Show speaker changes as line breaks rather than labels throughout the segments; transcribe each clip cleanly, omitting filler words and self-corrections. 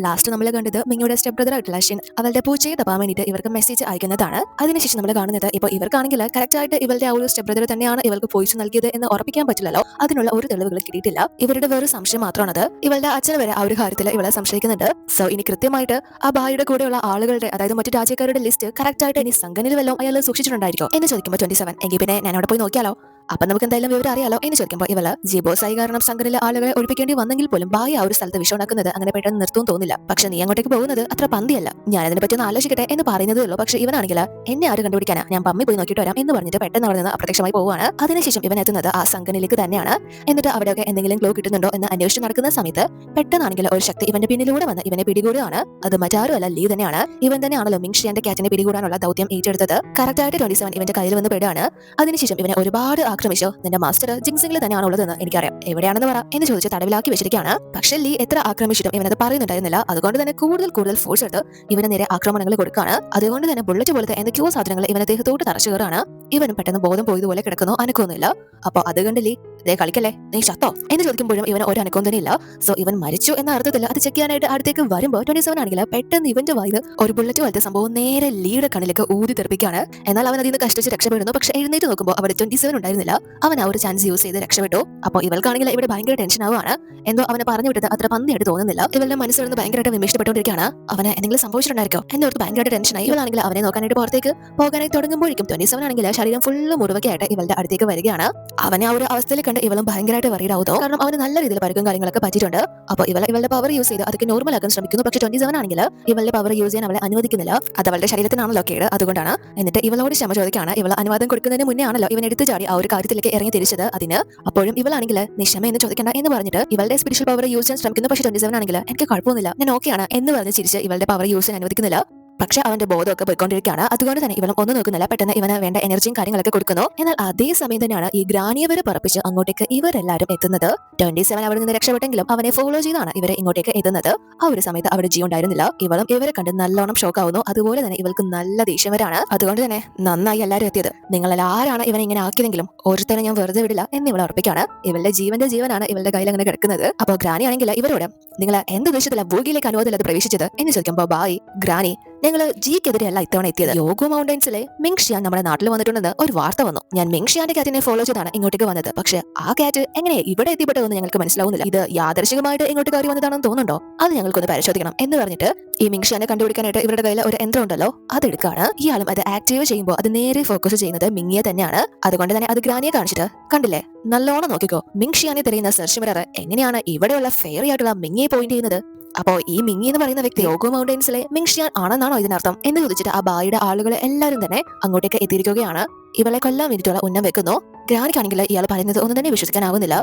Last നമ്മൾ കണ്ടത് മിങ്ങിയുടെ step brother ആയിട്ടുള്ള ഷിൻ അവളുടെ പൂച്ചയെ തപ്പാൻ വേണ്ടിയിട്ട് ഇവർക്ക് മെസ്സേജ് അയക്കുന്നതാണ്. അതിനുശേഷം നമ്മൾ കാണുന്നത് ഇപ്പോൾ ഇവർക്കാണെങ്കിൽ കറക്റ്റ് ആയിട്ട് ഇവരുടെ ആ ഒരു സ്റ്റെപ്പ് ബ്രദർ തന്നെയാണ് ഇവർക്ക് പോയിസ് നൽകിയത് എന്ന് ഉറപ്പിക്കാൻ പറ്റില്ലല്ലോ. അതിനുള്ള ഒരു തെളിവുകൾ കിട്ടിയിട്ടില്ല. ഇവരുടെ വേറെ സംശയം മാത്രമാണത്. ഇവളുടെ അച്ഛൻ വരെ ആ ഒരു കാര്യത്തിൽ ഇവളെ സംശയിക്കുന്നുണ്ട്. സോ ഇനി കൃത്യമായിട്ട് ആ ഭായിയുടെ കൂടെയുള്ള ആളുകളുടെ അതായത് മറ്റു രാജ്യക്കാരുടെ ലിസ്റ്റ് കറക്റ്റ് ആയിട്ട് ഇനി സംഘടനയിൽ വല്ലതും അയാൾ സൂക്ഷിച്ചിട്ടുണ്ടായിരിക്കും എന്ന് ചോദിക്കുമ്പോൾ 27 എങ്കിൽ പിന്നെ ഞാൻ അവിടെ പോയി നോക്കിയാലോ, അപ്പൊ നമുക്ക് എന്തായാലും വിവരം അറിയാലോ എന്ന് ചോദിക്കുമ്പോൾ ഇവള് ജിബോസായി കാരണം സംഘടനയിലെ ആളുകളെ ഒഴിപ്പിക്കേണ്ടി വന്നെങ്കിൽ പോലും ബായി ആ ഒരു സ്ഥലത്ത് വിഷമുണ്ടാക്കുന്നത് അങ്ങനെ പെട്ടെന്ന് നിർത്തും തോന്നില്ല. പക്ഷെ നീ അങ്ങോട്ടേക്ക് പോകുന്നത് അത്ര പന്തിയല്ല, ഞാൻ അതിനെ പറ്റി ഒന്ന് ആലോചിക്കട്ടെ എന്ന് പറയുന്നതേ ഉള്ളൂ. പക്ഷെ ഇവനാണെങ്കിൽ എന്നെ ആരും കണ്ടുപിടിക്കാനാ, ഞാൻ പമ്മി പോയി നോക്കിയിട്ട് വരാം എന്ന് പറഞ്ഞിട്ട് പെട്ടെന്ന് അവിടെ നിന്ന് അപ്രത്യക്ഷമായി പോവുകയാണ്. അതിനുശേഷം ഇവൻ എത്തുന്നത് ആ സംഘടനയിലേക്ക് തന്നെയാണ്. എന്നിട്ട് അവിടെയൊക്കെ എന്തെങ്കിലും ക്ലൂ കിട്ടുന്നുണ്ടോ എന്ന് അന്വേഷിച്ച് നടക്കുന്ന സമയത്ത് പെട്ടെന്നാണെങ്കിൽ ഒരു ശക്തി ഇവന്റെ പിന്നിലൂടെ വന്ന് ഇവനെ പിടികൂടുകയാണ്. അത് മറ്റാരുമല്ല ലീ തന്നെയാണ്. ഇവൻ തന്നെയാണല്ലോ മിങ്ഷിയാന്റെ കാറ്റിനെ പിടികൂടാനുള്ള ദൗത്യം ഏറ്റെടുത്തത്. കറക്റ്റായിട്ട് 27 ഇവന്റെ കയ്യിൽ വന്ന് പെടുകയാണ്. അതിനുശേഷം ഇവനെ ഒരുപാട് ആക്രമിച്ചു. നിന്റെ മാസ്റ്റർ ജിങ്സിംഗിൽ തന്നെയാണ് ഉള്ളതെന്ന് എനിക്കറിയാം, എവിടെയാണെന്ന് പറ എന്ന് ചോദിച്ച് തടവിലാക്കി വെച്ചിരിക്കുകയാണ്. പക്ഷേ ലീ എത്ര ആക്രമിച്ചിട്ടും ഇവനത് പറയുന്നുണ്ടായിരുന്നില്ല. അതുകൊണ്ട് തന്നെ കൂടുതൽ ഫോഴ്സ് എടുത്ത് ഇവന് നേരെ ആക്രമണങ്ങൾ കൊടുക്കുകയാണ്. അതുകൊണ്ട് തന്നെ ബുള്ളറ്റ് പോലത്തെ എന്തൊക്കെയോ സാധനങ്ങൾ ഇവനെ ദേഹത്തോട്ട് തറച്ചു കയറാണ്. ഇവനും പെട്ടെന്ന് ബോധം പോയതുപോലെ കിടക്കുന്നു, അനക്കൊന്നുമില്ല. അപ്പൊ അത് കണ്ട് ലീ ദേ കളിക്കല്ലേ, നീ ചത്തോ എന്ന് ചോദിക്കുമ്പോഴും ഇവന് ഒരു അനക്കം തന്നെ ഇല്ല. സോ ഇവൻ മരിച്ചു എന്ന അർത്ഥത്തിൽ അത് ചെക്ക് ചെയ്യാനായിട്ട് അടുത്തേക്ക് വരുമ്പോൾ 27 ആണെങ്കിൽ പെട്ടെന്ന് ഇവന്റെ വായത് ഒരു ബുള്ളറ്റ് പോലത്തെ സംഭവം നേരെ ലീയുടെ കണ്ണിലേക്ക് ഊതി തെറിപ്പിക്കുകയാണ്. എന്നാൽ അവൻ അതിൽ നിന്ന് കഷ്ടിച്ച് രക്ഷപ്പെടുന്നു. പക്ഷെ എഴുന്നേറ്റ് നോക്കുമ്പോൾ അവിടെ 27 ഉണ്ടായിരുന്നില്ല. അവൻ ആ ഒരു ചാൻസ് യൂസ് ചെയ്ത് രക്ഷപ്പെട്ടു. അപ്പോൾ ഇവൾക്കാണെങ്കിൽ ഇവിടെ ഭയങ്കര ടെൻഷൻ ആവുകയാണ്. എന്തോ അവനെ പറഞ്ഞു വിട്ടത് അത്ര പന്തിയായിട്ട് തോന്നുന്നില്ല. ഇവളുടെ മനസ്സിൽ നിന്ന് ഭയങ്കരമായിട്ട് വിമിഷ്ടപ്പെട്ടുകൊണ്ടിരിക്കുകയാണ്. അവന് എന്തെങ്കിലും സംഭവിച്ചിട്ടുണ്ടായിരിക്കും എന്നോർത്ത് ഭയങ്കരമായിട്ട് ടെൻഷനായി. ഇവളാണെങ്കിൽ അവനെ നോക്കാനായിട്ട് പുറത്തേക്ക് പോകാനായി തുടങ്ങുമ്പോഴേക്കും 27 ആണെങ്കിൽ ശരീരം ഫുള്ള് മുറിവൊക്കെയായിട്ട് ഇവളുടെ അടുത്തേക്ക് വരികയാണ്. അവനെ ആ ഒരു അവസ്ഥയിൽ കണ്ട് ഇവളും ഭയങ്കരമായിട്ട് വറീഡ് ആവുന്നു. കാരണം അവന് നല്ല രീതിയിൽ പരുക്കും കാര്യങ്ങളൊക്കെ പറ്റിയിട്ടുണ്ട്. അപ്പോൾ ഇവളുടെ പവർ യൂസ് ചെയ്ത് അതൊക്കെ നോർമൽ ആക്കാൻ ശ്രമിക്കുന്നു. പക്ഷേ 27 ആണെങ്കിൽ ഇവളുടെ പവർ യൂസ് ചെയ്യാൻ അവളെ അനുവദിക്കുന്നില്ല. അത് അവളുടെ ശരീരത്തിനാണല്ലോ കേട്, അതുകൊണ്ടാണ്. എന്നിട്ട് ഇവളോട് ക്ഷമ ചോദിക്കുകയാണ്. ഇവൾ അനുവാദം കൊടുക്കുന്നതിന് മുന്നേ ആണല്ലോ ഇവൻ എടുത്തു ചാടി ആ ഒരു കാര്യത്തിലേക്ക് ഇറങ്ങി തിരിച്ചത്. അതിന് അപ്പോഴും ഇവളാണെങ്കിൽ നീ ക്ഷമ എന്ന് ചോദിക്കണ്ട എന്ന് പറഞ്ഞിട്ട് ഇവളുടെ സ്പിരിച്വൽ പവർ യൂസ് ചെയ്യാൻ ശ്രമിക്കുന്നു. പക്ഷേ 27 ആണെങ്കിൽ എനിക്ക് കുഴപ്പമൊന്നുമില്ല, ഞാൻ ഓക്കെയാണ് എന്ന് പറഞ്ഞ് ചിരിച്ച് ഇവളുടെ പവർ യൂസ് ചെയ്യാൻ അനുവദിക്കുന്നില്ല. പക്ഷെ അവന്റെ ബോധമൊക്കെ പോയിക്കൊണ്ടിരിക്കുകയാണ്. അതുകൊണ്ട് തന്നെ ഇവളും ഒന്നും നോക്കുന്നില്ല. പെട്ടെന്ന് ഇവന് വേണ്ട എനർജിയും കാര്യങ്ങളൊക്കെ കൊടുക്കുന്നു. എന്നാൽ അതേ സമയം തന്നെയാണ് ഈ ഗ്രാനിയെ വരെ പറപ്പിച്ച് അങ്ങോട്ടേക്ക് ഇവരെല്ലാരും എത്തുന്നത്. 27 അവിടെ നിന്ന് രക്ഷപ്പെട്ടെങ്കിലും അവനെ ഫോളോ ചെയ്താണ് ഇവരെ ഇങ്ങോട്ടേക്ക് എത്തുന്നത്. ആ ഒരു സമയത്ത് അവിടെ ജി ഉണ്ടായിരുന്നില്ല. ഇവളും ഇവരെ കണ്ട് നല്ലോണം ഷോക്ക് ആവുന്നു. അതുപോലെ തന്നെ ഇവൾക്ക് നല്ല ദേഷ്യം വരാണ്. അതുകൊണ്ട് തന്നെ നന്നായി എല്ലാവരും എത്തിയത്, നിങ്ങളെല്ലാം ആരാണ് ഇവനെ ഇങ്ങനെ ആക്കിയതെങ്കിലും ഒരുത്തനെ ഞാൻ വെറുതെ വിടില്ല എന്ന് ഇവൾ ഉറപ്പിക്കാണ്. ഇവളുടെ ജീവനാണ് ഇവളുടെ കയ്യിൽ അങ്ങനെ കിടക്കുന്നത്. അപ്പോൾ ഗ്രാനി ആണെങ്കിൽ ഇവരോട് നിങ്ങൾ എന്ത് ഉദ്ദേശത്തില ഭൂഗിയിലേക്ക് അനുവാദമില്ലാതെ പ്രവേശിച്ചത് എന്ന് ചോദിക്കുമ്പോൾ ബായ് ഗ്രാനി ഞങ്ങൾ ജിക്കെതിരെയല്ല ഇത്തവണ എത്തിയത്. യോഗോ മൗണ്ടൻസിലെ മിങ്ഷിയാൻ നമ്മുടെ നാട്ടിൽ വന്നിട്ടുണ്ടെന്ന് ഒരു വാർത്ത വന്നു. ഞാൻ മിങ്ഷിയാന്റെ കാറ്റിനെ ഫോളോ ചെയ്താണ് ഇങ്ങോട്ടേക്ക് വന്നത്. പക്ഷെ ആ കാറ്റ് എങ്ങനെ ഇവിടെ എത്തിപ്പെട്ടതെന്ന് ഞങ്ങൾക്ക് മനസ്സിലാവുന്നില്ല. ഇത് യാദർശികമായിട്ട് ഇങ്ങോട്ട് കയറി വന്നതാണെന്ന് തോന്നുന്നുണ്ടോ? അത് ഞങ്ങൾക്കൊന്ന് പരിശോധിക്കണം എന്ന് പറഞ്ഞിട്ട് ഈ മിങ്ഷിയാനെ കണ്ടുപിടിക്കാനായിട്ട് ഇവരുടെ കയ്യിൽ ഒരു യന്ത്രം ഉണ്ടല്ലോ, അതെടുക്കാണ്. ഇയാളും അത് ആക്റ്റീവ് ചെയ്യുമ്പോൾ അത് നേരെ ഫോക്കസ് ചെയ്യുന്നത് മിങ്ങിയെ തന്നെയാണ്. അതുകൊണ്ട് തന്നെ അത് ഗ്രാനിയെ കാണിച്ചിട്ട് കണ്ടില്ലേ, നല്ലോണം നോക്കിക്കോ, മിങ്ഷിയാനെ തെരയുന്ന സെർച്ച് മിറർ എങ്ങനെയാണ് ഇവിടെയുള്ള ഫെയർ ആയിട്ടുള്ള മിങ്ങിയെ പോയിന്റ് ചെയ്യുന്നത്. അപ്പോ ഈ മിങ്ങി എന്ന് പറയുന്ന വ്യക്തി യോഗോ മൗണ്ടൻസിലെ മിങ്ഷിയാൻ ആണെന്നാണോ ഇതിനർത്ഥം എന്ന് ചോദിച്ചിട്ട് ആ ബായിയുടെ ആളുകളെ എല്ലാവരും തന്നെ അങ്ങോട്ടേക്ക് എത്തിയിരിക്കുകയാണ്. ഇവളെ കൊല്ലാൻ വേണ്ടിയിട്ടുള്ള ഉന്നം വെക്കുന്നു. ഗ്രാനിക്കാണെങ്കിൽ ഇയാൾ പറയുന്നത് ഒന്നും തന്നെ വിശ്വസിക്കാനാവുന്നില്ല.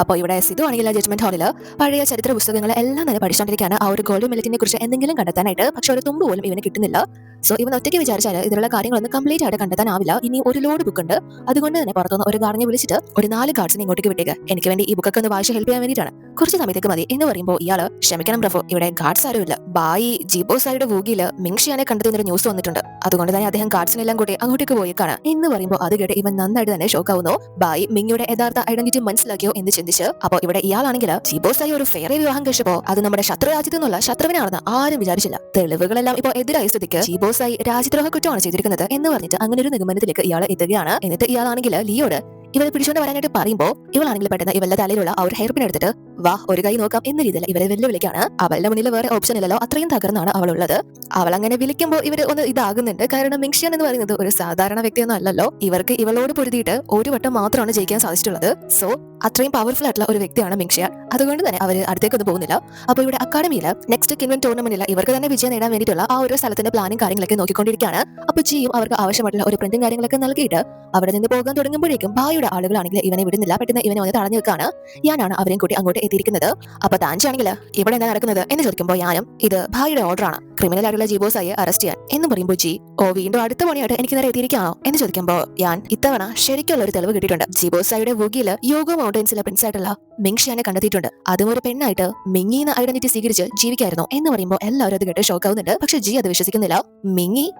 അപ്പോൾ ഇവിടെ സിധു ആണെങ്കിൽ ജഡ്ജ്മെന്റ് ഹാളിൽ പഴയ ചരിത്ര പുസ്തകങ്ങളെ എല്ലാം തന്നെ പഠിച്ചുകൊണ്ടിരിക്കുകയാണ് ആ ഒരു ഗോൾഡ് മില്ലറ്റിനെ കുറിച്ച് എന്തെങ്കിലും കണ്ടെത്താനായിട്ട്. പക്ഷെ ഒരു തുമ്പ് പോലും ഇവന് കിട്ടുന്നില്ല. സോ ഇവൻ ഒറ്റയ്ക്ക് വിചാരിച്ചാൽ ഇതിലുള്ള കാര്യങ്ങളൊന്നും കംപ്ലീറ്റ് ആയിട്ട് കണ്ടെത്താനാവില്ല. ഇനി ഒരു ലോഡ് ബുക്ക് ഉണ്ട്. അതുകൊണ്ട് തന്നെ പുറത്തുനിന്ന് ഒരു ഗാർഡിനെ വിളിച്ചിട്ട് ഒരു 4 ഗാർഡ്സിനെ ഇങ്ങോട്ടേക്ക് വിട്ടേക്ക്, എനിക്ക് വേണ്ടി ഈ ബുക്കൊക്കെ ഒന്ന് വായിച്ച് ഹെൽപ്പ് ചെയ്യാൻ വേണ്ടിയിട്ടാണ്, കുറച്ച് സമയത്തേക്ക് മതി എന്ന് പറയുമ്പോൾ ഇയാള് ക്ഷമിക്കണം പ്രഭു, ഇവിടെ ഗാർഡ്സ് ആരുമില്ല. ബായി ജിബോസായുടെ വൂഗിയിൽ മിങ്ഷിയാനെ കണ്ടെത്തുന്നൊരു ന്യൂസ് വന്നിട്ടുണ്ട്. അതുകൊണ്ട് തന്നെ അദ്ദേഹം ഗാർഡ്സിനെല്ലാം കൂടി അങ്ങോട്ടേക്ക് പോയേക്കാണ് എന്ന് പറയുമ്പോൾ അത് കേട്ട് ഇവൻ നന്നായിട്ട് തന്നെ ഷോക്ക് ആവുന്നു. ബായി മിങ്ങിയുടെ യഥാർത്ഥ ഐഡന്റിറ്റി മനസ്സിലാക്കിയോ എന്ന് ചിന്തിച്ച്. അപ്പോൾ ഇവിടെ ഇയാളാണെങ്കിൽ ജിബോസായി ഒരു ഫെയറെ വിവാഹം കഴിച്ചപ്പോ അത് നമ്മുടെ ശത്രു രാജ്യത്തു നിന്നുള്ള ശത്രുവിനാണെന്ന് ആരും വിചാരിച്ചില്ല. തെളിവുകളെല്ലാം ഇപ്പോൾ എതിരായ സ്ഥിതിക്ക് ജിബോസായി രാജ്യദ്രോഹ കുറ്റമാണ് ചെയ്തിരിക്കുന്നത് എന്ന് പറഞ്ഞിട്ട് അങ്ങനെ ഒരു നിഗമനത്തിലേക്ക് ഇയാൾ എത്തുകയാണ്. എന്നിട്ട് ഇയാളാണെങ്കിൽ ലിയോട് ഇവരെ പിടിച്ചുകൊണ്ട് വരാനായിട്ട് പറയുമ്പോൾ ഇവളാണെങ്കിൽ പെട്ടെന്ന് ഇവളുടെ തലയിലുള്ള ആ ഒരു ഹെയർ പിൻ എടുത്തിട്ട് വാ ഒരു കൈ നോക്കാം എന്ന രീതിയിൽ ഇവരെ വെല്ലുവിളിക്കാണ്. അവളുടെ മുന്നിൽ വേറെ ഓപ്ഷൻ ഇല്ലല്ലോ, അത്രയും തകർന്നാണ് അവളുള്ളത്. അവൾ അങ്ങനെ വിളിക്കുമ്പോൾ ഇവര് ഒന്ന് ഇതാകുന്നുണ്ട്. കാരണം മിങ്ഷിയാൻ എന്ന് പറയുന്നത് ഒരു സാധാരണ വ്യക്തിയൊന്നും അല്ലല്ലോ. ഇവർക്ക് ഇവളോട് പൊരുതിയിട്ട് ഒരു വട്ടം മാത്രമാണ് ജയിക്കാൻ സാധിച്ചിട്ടുള്ളത്. സോ അത്രയും പവർഫുൾ ആയിട്ടുള്ള ഒരു വ്യക്തിയാണ് മിങ്ഷിയാൻ. അതുകൊണ്ട് തന്നെ അവർ അടുത്തേക്കൊന്നും പോകുന്നില്ല. അപ്പോൾ ഇവിടെ അക്കാഡമിയിൽ നെക്സ്റ്റ് കിൻവൻ ടൂർണമെന്റിൽ ഇവർക്ക് തന്നെ വിജയം നേടാൻ വേണ്ടിയിട്ടുള്ള ആ ഒരു സ്ഥലത്തിന്റെ പ്ലാനും കാര്യങ്ങളൊക്കെ നോക്കിക്കൊണ്ടിരിക്കുകയാണ്. അപ്പോൾ ജിയും അവർക്ക് ആവശ്യമായിട്ടുള്ള ഒരു പ്രിന്റും കാര്യങ്ങളൊക്കെ നൽകിയിട്ട് അവിടെ നിന്ന് പോകാൻ തുടങ്ങുമ്പോഴേക്കും ബായുടെ ആളുകളാണെങ്കിൽ ഇവനെ വിടുന്നില്ല. പെട്ടെന്ന് ഇവനെ ഒന്ന് തടഞ്ഞു വെക്കാണ്. ഞാനാണ് അവരെയും കൂട്ടി അങ്ങോട്ട് എത്തിയിരിക്കുന്നത്. അപ്പൊ താഞ്ചാണെങ്കിൽ ഇവിടെ എന്താ നടക്കുന്നത് എന്ന് ചോദിക്കുമ്പോൾ ഞാനും ഇത് ഭായിയുടെ ഓർഡറാണ്, ക്രിമിനൽ ആയിട്ടുള്ള ജിബോസായെ അറസ്റ്റ് ചെയ്യാൻ എന്ന് പറയുമ്പോൾ ജി വീണ്ടും അടുത്ത പണിയായിട്ട് എനിക്ക് നേരെ എത്തിയിരിക്കുകയാണോ എന്ന് ചോദിക്കുമ്പോൾ ഞാൻ ഇത്തവണ ശരിക്കുള്ള ഒരു തെളിവ് കിട്ടിയിട്ടുണ്ട്. ജിബോസായുടെ വൂഗിയിൽ യോഗോ മൗണ്ടൻസിലെ പ്രിൻസ് ആയിട്ടുള്ള മിങ്ഷിയാനെ കണ്ടെത്തിയിട്ടുണ്ട്. അതും ഒരു പെണ്ണായിട്ട് മിങ്ങി എന്ന ഐഡന്റിറ്റി സ്വീകരിച്ച് ജീവിക്കായിരുന്നു എന്ന് പറയുമ്പോൾ എല്ലാവരും അത് കേട്ട് ഷോക്ക് ആവുന്നുണ്ട്. പക്ഷെ ജി അത് വിശ്വസിക്കുന്നില്ല.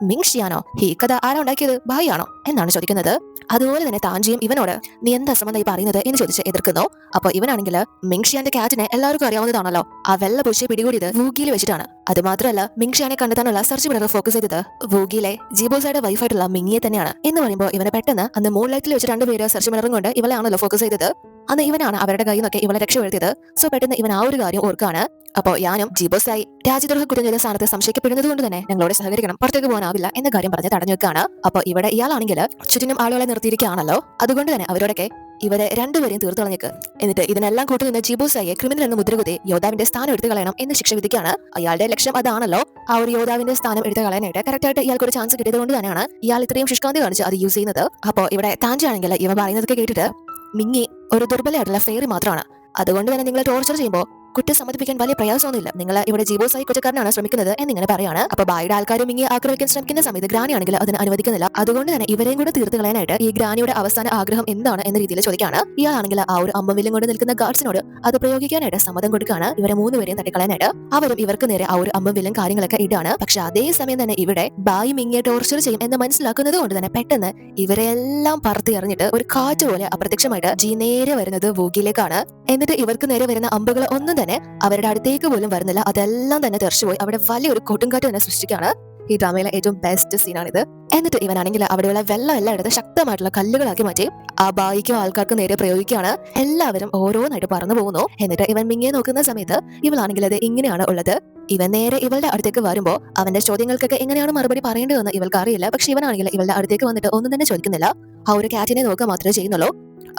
മിങ്ഷിയാനോ? ഈ കഥ ആരാ ഉണ്ടാക്കിയത്? ഭായി ആണോ എന്നാണ് ചോദിക്കുന്നത്. അതുപോലെ തന്നെ താൻജിയും ഇവനോട് നീ എന്താ സംബന്ധമായി പറയുന്നത് എന്ന് ചോദിച്ച് എതിർക്കുന്നു. അപ്പൊ ഇവനാണെങ്കിൽ മിങ്ഷിയാന്റെ കാറ്റിനെ എല്ലാവർക്കും അറിയാവുന്നതാണല്ലോ. ആ വെള്ള പൂച്ചയെ പിടികൂടിയത് വൂഗിയിൽ വെച്ചിട്ടാണ്. അത് മാത്രമല്ല മിങ്ഷിയാനെ കണ്ടെത്താനുള്ള സെർച്ച് മിറർ ഫോക്കസ് ചെയ്തത് വൂഗിയിലെ ജീബോസയുടെ വൈഫായിട്ടുള്ള മിങ്ങിയെ തന്നെയാണ് എന്ന് പറയുമ്പോൾ ഇവനെ പെട്ടെന്ന് അന്ന് മൂൺ ലൈറ്റിൽ വെച്ച് രണ്ടുപേര് സെർച്ച് മിററും കൊണ്ട് ഇവളെയാണല്ലോ ഫോക്കസ് ചെയ്തത്. അന്ന് ഇവനാണ് അവരുടെ കയ്യിൽ നിന്നൊക്കെ ഇവളെ രക്ഷപ്പെടുത്തിയത്. സോ പെട്ടെന്ന് ഇവൻ ആ ഒരു കാര്യം ഓർക്കാണ്. അപ്പോൾ ഞാനും ജീബോസായി രാജ്യദ്രോഹ കുറ്റം ചെയ്ത സ്ഥാനത്ത് സംശയിക്കപ്പെടുന്നത് കൊണ്ട് തന്നെ ഞങ്ങളോട് സഹകരിക്കണം, പുറത്തേക്ക് പോകാനാവില്ല എന്ന കാര്യം പറഞ്ഞ് തടഞ്ഞു വെക്കാണ്. അപ്പോൾ ഇവിടെ ഇയാളാണെങ്കിൽ ചുറ്റിനും ആളുകളെ നിർത്തിയിരിക്കുകയാണല്ലോ. അതുകൊണ്ട് തന്നെ അവരോടൊക്കെ ഇവരെ രണ്ടുപേരെയും തീർത്തു കളഞ്ഞേക്ക്. എന്നിട്ട് ഇതിനെല്ലാം കൂട്ടുനിന്ന് ജീബോസായെ ക്രിമിനൽ എന്ന് മുദ്രകുത്തി യോദ്ധാവിന്റെ സ്ഥാനം എടുത്തു കളയണം എന്ന് ശിക്ഷ വിധിക്കാണ്. അയാളുടെ ലക്ഷ്യം അതാണല്ലോ. ആ ഒരു യോദ്ധാവിന്റെ സ്ഥാനം എടുത്തു കളയാനായിട്ട് കറക്റ്റായിട്ട് ഇയാൾക്ക് ഒരു ചാൻസ് കിട്ടിയത് കൊണ്ട് തന്നെയാണ് ഇയാൾ ഇത്രയും ശുഷ്കാന്തി കാണിച്ച് അത് യൂസ് ചെയ്യുന്നത്. അപ്പോൾ ഇവിടെ താൻജി ആണെങ്കിൽ ഇവ പറയുന്നതൊക്കെ കേട്ടിട്ട് മിങ്ങി ഒരു ദുർബലമായിട്ടുള്ള ഫെയറി മാത്രമാണ്. അതുകൊണ്ട് തന്നെ നിങ്ങളെ ടോർച്ചർ ചെയ്യുമ്പോൾ കുറ്റം സമ്മതിപ്പിക്കാൻ വലിയ പ്രയാസമൊന്നുമില്ല. നിങ്ങൾ ഇവിടെ ജീബോസായി കുറ്റക്കാരനാണ് ശ്രമിക്കുന്നത് എന്നിങ്ങനെ പറയാണ്. അപ്പൊ ബായുടെ ആൾക്കാരും മിങ്ങിയെ ആക്രമിക്കാൻ ശ്രമിക്കുന്ന സമയത്ത് ഗ്രാനിയാണെങ്കിൽ അതിന് അനുവദിക്കുന്നില്ല. അതുകൊണ്ട് തന്നെ ഇവരെയും കൂടെ തീർത്ത് കളയാനായിട്ട് ഈ ഗ്രാനിയുടെ അവസാന ആഗ്രഹം എന്താണ് എന്ന രീതിയിൽ ചോദിക്കാണ്. ഇയാളാണെങ്കിൽ ആ ഒരു അമ്പവില്ലും കൊണ്ട് നിൽക്കുന്ന ഗാർഡ്സിനോട് അത് പ്രയോഗിക്കാനായിട്ട് സമ്മതം കൊടുക്കുകയാണ്. ഇവരെ മൂന്നുപേരെയും തട്ടിക്കളയാനായിട്ട്. അവരും ഇവർക്ക് നേരെ ആ ഒരു അമ്പവില്ലും കാര്യങ്ങളൊക്കെ ഇടാണ്. പക്ഷെ അതേ സമയം തന്നെ ഇവിടെ ബായി മിങ്ങിയെ ടോർച്ചർ ചെയ്യും എന്ന് മനസ്സിലാക്കുന്നത് കൊണ്ട് തന്നെ പെട്ടെന്ന് ഇവരെല്ലാം പറത്തി എറിഞ്ഞിട്ട് ഒരു കാറ്റ് പോലെ അപ്രത്യക്ഷമായിട്ട് ജി നേരെ വരുന്നത് വൂഗിയിലേക്കാണ്. എന്നിട്ട് ഇവർക്ക് നേരെ വരുന്ന അമ്പുകൾ ഒന്നും തന്നെ അവരുടെ അടുത്തേക്ക് പോലും വരുന്നില്ല. അതെല്ലാം തന്നെ തെറിച്ചുപോയി അവിടെ വലിയൊരു കൊടുങ്കാറ്റ് തന്നെ സൃഷ്ടിക്കുകയാണ്. ഈ ഡ്രാമയിലെ ഏറ്റവും ബെസ്റ്റ് സീനാണിത്. എന്നിട്ട് ഇവനാണെങ്കിൽ അവിടെയുള്ള വെള്ളം എല്ലാം എടുത്ത് ശക്തമായിട്ടുള്ള കല്ലുകളാക്കി മാറ്റി ആ ബായിക്കും ആൾക്കാർക്ക് നേരെ പ്രയോഗിക്കുകയാണ്. എല്ലാവരും ഓരോന്നായിട്ട് പറന്നു പോകുന്നു. എന്നിട്ട് ഇവൻ മിങ്ങിയെ നോക്കുന്ന സമയത്ത് ഇവളാണെങ്കിൽ അത് ഇങ്ങനെയാണ് ഉള്ളത്. ഇവൻ നേരെ ഇവളുടെ അടുത്തേക്ക് വരുമ്പോൾ അവന്റെ ചോദ്യങ്ങൾക്കൊക്കെ എങ്ങനെയാണ് മറുപടി പറയേണ്ടതെന്ന് ഇവൾക്ക് അറിയില്ല. പക്ഷെ ഇവനാണെങ്കിൽ ഇവളുടെ അടുത്തേക്ക് വന്നിട്ട് ഒന്നും തന്നെ ചോദിക്കുന്നില്ല. ആ ഒരു കാറ്റിനെ നോക്കുക മാത്രമേ ചെയ്യുന്നുള്ളൂ.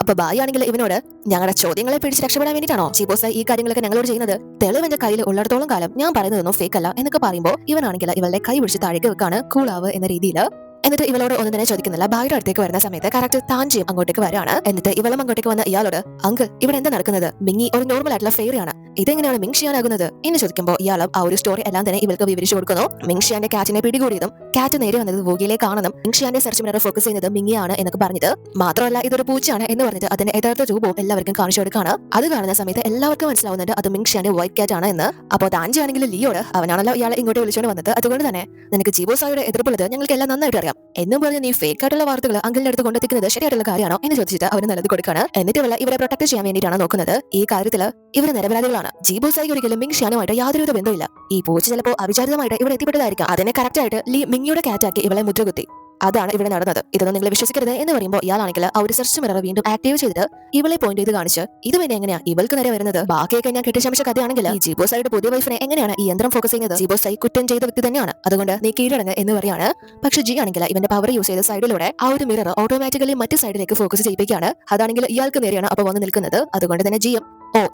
അപ്പൊ ബായി ആണെങ്കിൽ ഇവനോട് ഞങ്ങളുടെ ചോദ്യങ്ങളെ പിടിച്ച് രക്ഷപ്പെടാൻ വേണ്ടിയിട്ടാണോ ജീബോസായി ഈ കാര്യങ്ങളൊക്കെ ഞങ്ങളോട് ചെയ്യുന്നത്? തെളിവെന്റെ കയ്യിൽ ഉള്ളിടത്തോളം കാലം ഞാൻ പറയുന്നതൊന്നും ഫേക്ക് അല്ല എന്നൊക്കെ പറയുമ്പോൾ ഇവനാണെങ്കിൽ ഇവളുടെ കൈ പിടിച്ച് താഴേക്ക് വെക്കാണ്, കൂളാവ് എന്ന രീതിയിൽ. എന്നിട്ട് ഇവളോട് ഒന്നും തന്നെ ചോദിക്കുന്നില്ല. ബായുടെ അടുത്തേക്ക് വരുന്ന സമയത്ത് കറക്റ്റ് താൻജിയും അങ്ങോട്ടേക്ക് വരാണ്. എന്നിട്ട് ഇവളും അങ്ങോട്ടേക്ക് വന്ന ഇയാളോട് അങ്കിൾ ഇവിടെ എന്താ നടക്കുന്നത്? മിങ്ങി ഒരു നോർമൽ ആയിട്ടുള്ള ഫെയറിയാണ്, ഇതെങ്ങനെയാണ് മിങ്ഷിയാനാകുന്നത് എന്ന് ചോദിക്കുമ്പോൾ ഇയാളും ആ ഒരു സ്റ്റോറി എല്ലാം തന്നെ ഇവൾക്ക് വിവരിച്ചു കൊടുക്കുന്നു. മിങ്ഷിയാന്റെ കാറ്റിനെ പിടികൂടിയതും കാറ്റ് നേരെ വന്നത് വൂഗിയിലേക്കാണെന്നും മിങ്ഷിയാന്റെ സെർച്ച് മിറർ ഫോക്കസ് ചെയ്യുന്നത് മിങ്ങിയാണ് എന്നൊക്കെ പറഞ്ഞത് മാത്രമല്ല ഇതൊരു പൂച്ചയാണ് എന്ന് പറഞ്ഞിട്ട് അതിന്റെ യഥാർത്ഥ രൂപവും എല്ലാവർക്കും കാണിച്ചു കൊടുക്കാണ്. അത് കാണുന്ന സമയത്ത് എല്ലാവർക്കും മനസ്സിലാവുന്നുണ്ട് അത് മിങ്ഷിയാന്റെ വൈറ്റ് കാറ്റ് ആണ് എന്ന്. അപ്പോൾ താൻജി ആണെങ്കിൽ ലിയോട് അവനാണല്ലോ ഇയാളെ ഇങ്ങോട്ട് വിളിച്ചുകൊണ്ട് വന്നത്, അതുകൊണ്ട് തന്നെ നിനക്ക് ജീബോസായുടെ എതിർപ്പുള്ളത് ഞങ്ങൾക്ക് എല്ലാം നന്നായിട്ട് അറിയാം എന്നും പറഞ്ഞ് നീ ഫേക്ക് ആയിട്ടുള്ള വാർത്തകൾ അങ്കിളിന്റെ അടുത്ത് കൊണ്ടെത്തിക്കുന്നത് ശരിയായിട്ടുള്ള കാര്യമാണോ എന്ന് ചോദിച്ചിട്ട് അവന് നല്ലത് കൊടുക്കാണ്. എന്നിട്ട് ഇവരെ പ്രൊട്ടക്ട് ചെയ്യാൻ വേണ്ടിയിട്ടാണ് നോക്കുന്നത്. ഈ കാര്യത്തിൽ ഇവർ നിരപരാധികളാണ്. ജീബോസായി ഒരിക്കലും മിങ്ഷിയാനുമായിട്ട് യാതൊരു ബന്ധമില്ല. ഈ പൂച്ച ചിലപ്പോൾ അവിചാരിതമായിട്ട് ഇവിടെ എത്തിപ്പെട്ടതായിരിക്കാം. അതിനെ കറക്റ്റ് ആയിട്ട് മിങ്ങിയുടെ കാറ്റാക്കി ഇവളെ മുദ്രകുത്തി. അതാണ് ഇവിടെ നടന്നത്. ഇതൊന്നും നിങ്ങൾ വിശ്വസിക്കരുത് എന്ന് പറയുമ്പോൾ ഇയാളാണെങ്കിൽ ആ ഒരു സെർച്ച് മിറർ വീണ്ടും ആക്റ്റീവ് ചെയ്തിട്ട് ഇവളെ പോയിന്റ് ചെയ്ത് കാണിച്ച് ഇത് പിന്നെ എങ്ങനെയാ ഇവൾക്ക് നേരെ വരുന്നത്? ബാക്കിയൊക്കെ ഞാൻ കെട്ടിച്ചമച്ച കഥയാണെങ്കിൽ ഈ ജീബോസായുടെ പുതിയ വൈഫിനെ എങ്ങനെയാണ് ഈ യന്ത്രം ഫോക്കസ് ചെയ്യുന്നത്? ജീബോസായി കുറ്റം ചെയ്ത വ്യക്തി തന്നെയാണ്, അതുകൊണ്ട് നീ കീഴടങ്ങ് എന്ന് പറയാണ്. പക്ഷെ ജി ആണെങ്കിൽ ഇവന്റെ പവർ യൂസ് ചെയ്ത സൈഡിലൂടെ ആ ഒരു മിറർ ഓട്ടോമാറ്റിക്കലി മറ്റു സൈഡിലേക്ക് ഫോക്കസ് ചെയ്യിപ്പിക്കുകയാണ്. അതാണെങ്കിൽ ഇയാൾക്ക് നേരെയാണ് അപ്പൊ വന്ന് നിൽക്കുന്നത്. അതുകൊണ്ട് തന്നെ ജിയും